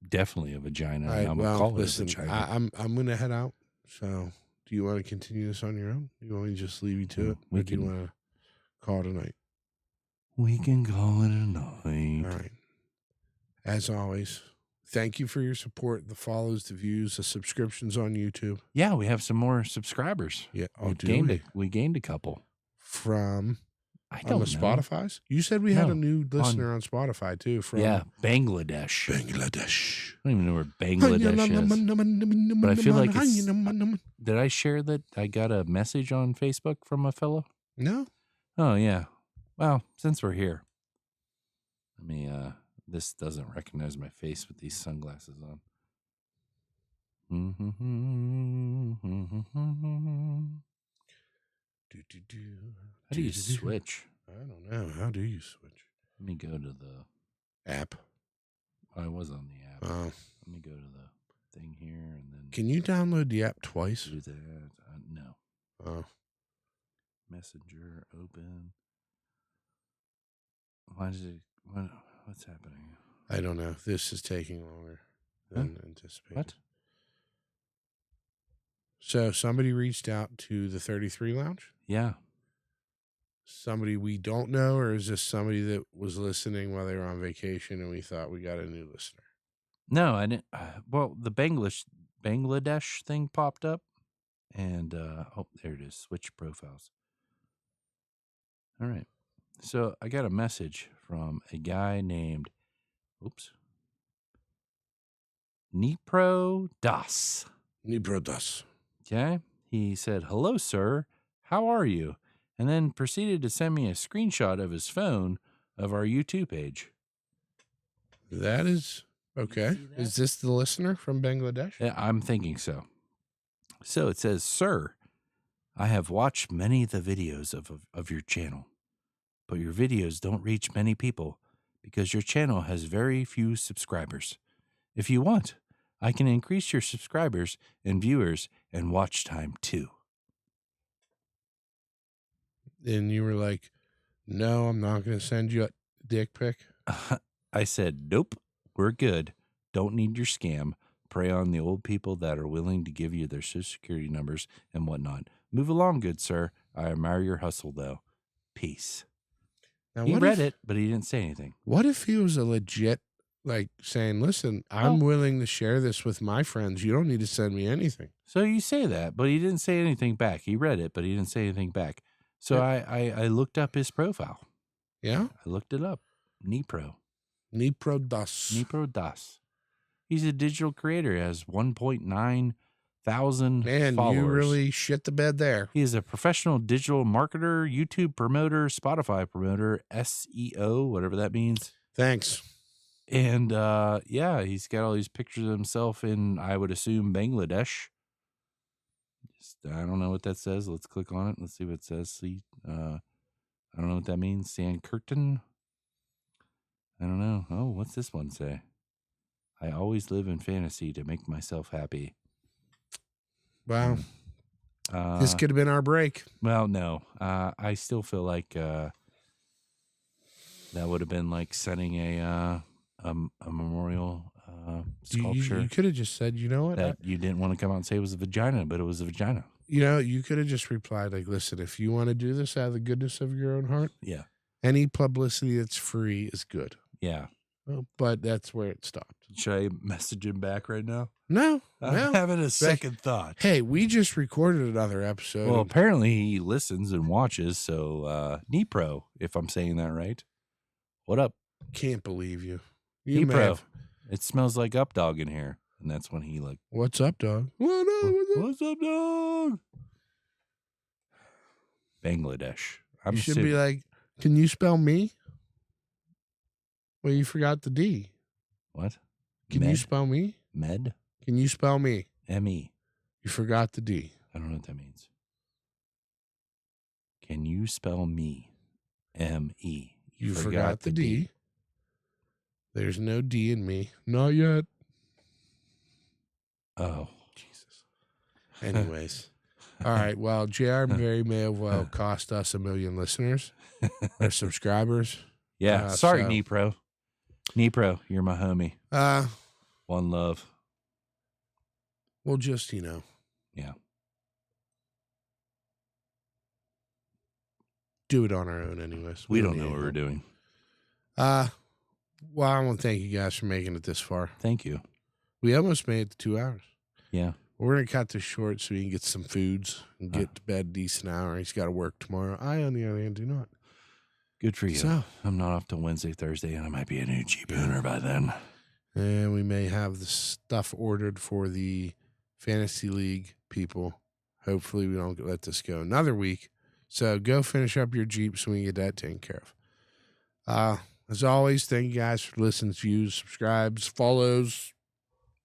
Speaker 2: definitely a vagina.
Speaker 1: All right,
Speaker 2: I'm
Speaker 1: well,
Speaker 2: gonna call
Speaker 1: listen,
Speaker 2: it a vagina.
Speaker 1: I'm gonna head out. So, do you want to continue this on your own? Do you want me to just leave you to it, or do you want to call it a night?
Speaker 2: We can call it a night.
Speaker 1: All right. As always, thank you for your support, the follows, the views, the subscriptions on YouTube.
Speaker 2: Yeah, we have some more subscribers.
Speaker 1: Yeah,
Speaker 2: We gained a couple
Speaker 1: from.
Speaker 2: I don't know.
Speaker 1: Spotify's? You said we had a new listener on Spotify too. From
Speaker 2: Bangladesh.
Speaker 1: Bangladesh.
Speaker 2: I don't even know where Bangladesh is. But I feel like it's... Did I share that I got a message on Facebook from a fellow?
Speaker 1: No.
Speaker 2: Oh, yeah. Well, since we're here, let me, this doesn't recognize my face with these sunglasses on. How do you switch?
Speaker 1: I don't know. How do you switch?
Speaker 2: Let me go to the
Speaker 1: app.
Speaker 2: I was on the app.
Speaker 1: Oh.
Speaker 2: Let me go to the thing here and then.
Speaker 1: Can you download the app twice?
Speaker 2: Do that? No.
Speaker 1: Oh.
Speaker 2: Messenger open. What's happening?
Speaker 1: I don't know. This is taking longer than anticipated.
Speaker 2: What?
Speaker 1: So somebody reached out to the 33 Lounge?
Speaker 2: Yeah.
Speaker 1: Somebody we don't know, or is this somebody that was listening while they were on vacation and we thought we got a new listener?
Speaker 2: No, I didn't. Well, the Bangladesh thing popped up, and oh, there it is. Switch profiles. All right. So I got a message from a guy named, Nipro Das.
Speaker 1: Nipro Das.
Speaker 2: Okay. He said, "Hello, sir. How are you?" And then proceeded to send me a screenshot of his phone of our YouTube page.
Speaker 1: That is okay. Is this the listener from Bangladesh?
Speaker 2: Yeah, I'm thinking so. So it says, "Sir, I have watched many of the videos of your channel, but your videos don't reach many people because your channel has very few subscribers. If you want, I can increase your subscribers and viewers and watch time too."
Speaker 1: And you were like, "No, I'm not going to send you a dick pic."
Speaker 2: I said, "Nope, we're good. Don't need your scam. Prey on the old people that are willing to give you their social security numbers and whatnot. Move along, good sir. I admire your hustle, though. Peace."
Speaker 1: Now,
Speaker 2: he read it, but he didn't say anything.
Speaker 1: What if he was a legit, like, saying, "Listen, I'm willing to share this with my friends. You don't need to send me anything."
Speaker 2: So you say that, but he didn't say anything back. He read it, but he didn't say anything back. So I looked up his profile.
Speaker 1: Yeah?
Speaker 2: I looked it up. Nipro
Speaker 1: Das.
Speaker 2: Nipro Das. He's a digital creator. He has 1.9 thousand
Speaker 1: Man,
Speaker 2: followers.
Speaker 1: you really shit the bed there.
Speaker 2: He is a professional digital marketer, YouTube promoter, Spotify promoter, SEO, whatever that means.
Speaker 1: Thanks.
Speaker 2: And yeah, he's got all these pictures of himself in, I would assume, Bangladesh. I don't know what that says. Let's click on it. Let's see what it says. See, I don't know what that means. Sand curtain. I don't know. Oh, what's this one say? I always live in fantasy to make myself happy.
Speaker 1: Wow. This could have been our break.
Speaker 2: Well, no. I still feel like that would have been like sending a memorial sculpture.
Speaker 1: You could have just said, "You know what?
Speaker 2: That you didn't want to come out and say it was a vagina, but it was a vagina."
Speaker 1: You know, you could have just replied like, "Listen, if you want to do this out of the goodness of your own heart,
Speaker 2: yeah,
Speaker 1: any publicity that's free is good."
Speaker 2: Yeah.
Speaker 1: Well, but that's where it stopped.
Speaker 2: Should I message him back right now?
Speaker 1: No.
Speaker 2: I'm having a second thought.
Speaker 1: Hey, we just recorded another episode.
Speaker 2: Well, apparently he listens and watches, so Nipro, if I'm saying that right. What up?
Speaker 1: Can't believe you.
Speaker 2: Nipro. It smells like Up Dog in here. And that's when he like,
Speaker 1: "What's up, dog? What's
Speaker 2: up, dog?" Bangladesh.
Speaker 1: You should be like, "Can you spell me?" Well, you forgot the D.
Speaker 2: What?
Speaker 1: Can you spell me?
Speaker 2: Med?
Speaker 1: Can you spell me?
Speaker 2: M-E.
Speaker 1: You forgot the D.
Speaker 2: I don't know what that means. Can you spell me? M-E.
Speaker 1: You forgot the D. There's no D in me. Not yet.
Speaker 2: Oh.
Speaker 1: Jesus. Anyways. All right. Well, J.R. Berry may have well cost us 1 million listeners or subscribers.
Speaker 2: Yeah. Sorry,
Speaker 1: so-
Speaker 2: Nipro. Nipro, you're my homie. One love.
Speaker 1: We'll just,
Speaker 2: Yeah.
Speaker 1: do it on our own anyways.
Speaker 2: We don't know what we're doing.
Speaker 1: Well, I want to thank you guys for making it this far.
Speaker 2: Thank you.
Speaker 1: We almost made it to 2 hours.
Speaker 2: Yeah.
Speaker 1: We're going to cut this short so we can get some foods and get to bed a decent hour. He's got to work tomorrow. I, on the other hand, do not.
Speaker 2: Good for you.
Speaker 1: So,
Speaker 2: I'm not off till Wednesday, Thursday, and I might be a new Jeep owner by then.
Speaker 1: and we may have the stuff ordered for the Fantasy League people. Hopefully, we don't let this go another week. So go finish up your Jeep so we can get that taken care of. As always, thank you guys for listening, views, subscribes, follows.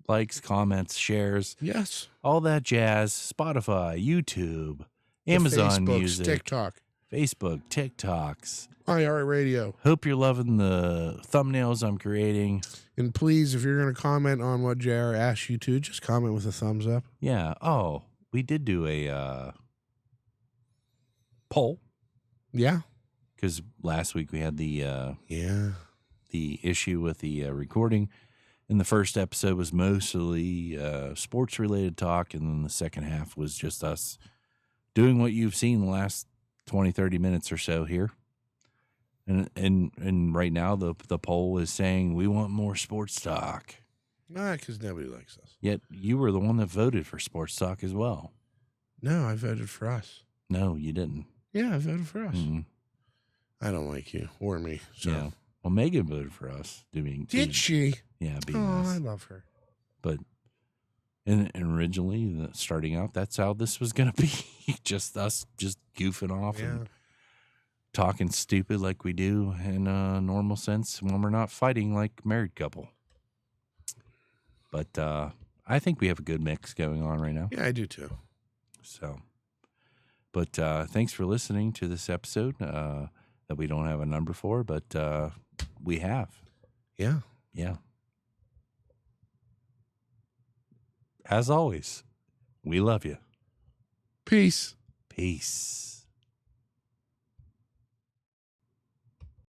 Speaker 2: Likes, comments, shares,
Speaker 1: Yes.
Speaker 2: all that jazz. Spotify, YouTube, Amazon
Speaker 1: Facebooks,
Speaker 2: Music,
Speaker 1: TikTok,
Speaker 2: Facebook, TikToks.
Speaker 1: iHeartRadio.
Speaker 2: Hope you're loving the thumbnails I'm creating.
Speaker 1: And please, if you're going to comment on what JR asked you to, just comment with a thumbs up.
Speaker 2: Yeah. Oh, we did do a poll
Speaker 1: Yeah.
Speaker 2: because last week we had the issue with the recording. And the first episode was mostly sports related talk. And then the second half was just us doing what you've seen the last 20, 30 minutes or so here. And right now the poll is saying we want more sports talk.
Speaker 1: Nah, because nobody likes us.
Speaker 2: Yet you were the one that voted for sports talk as well.
Speaker 1: No, I voted for us.
Speaker 2: No, you didn't.
Speaker 1: Yeah, I voted for us.
Speaker 2: Mm-hmm.
Speaker 1: I don't like you or me. So.
Speaker 2: Yeah. Well, Megan voted for us.
Speaker 1: Did she?
Speaker 2: Yeah, being
Speaker 1: Oh,
Speaker 2: us.
Speaker 1: I love her.
Speaker 2: But and originally, starting out, that's how this was going to be. Just us just goofing off and talking stupid like we do in a normal sense when we're not fighting like a married couple. But I think we have a good mix going on right now.
Speaker 1: Yeah, I do too.
Speaker 2: So, but thanks for listening to this episode that we don't have a number for, but we have.
Speaker 1: Yeah.
Speaker 2: Yeah. As always, we love you.
Speaker 1: Peace.
Speaker 2: Peace.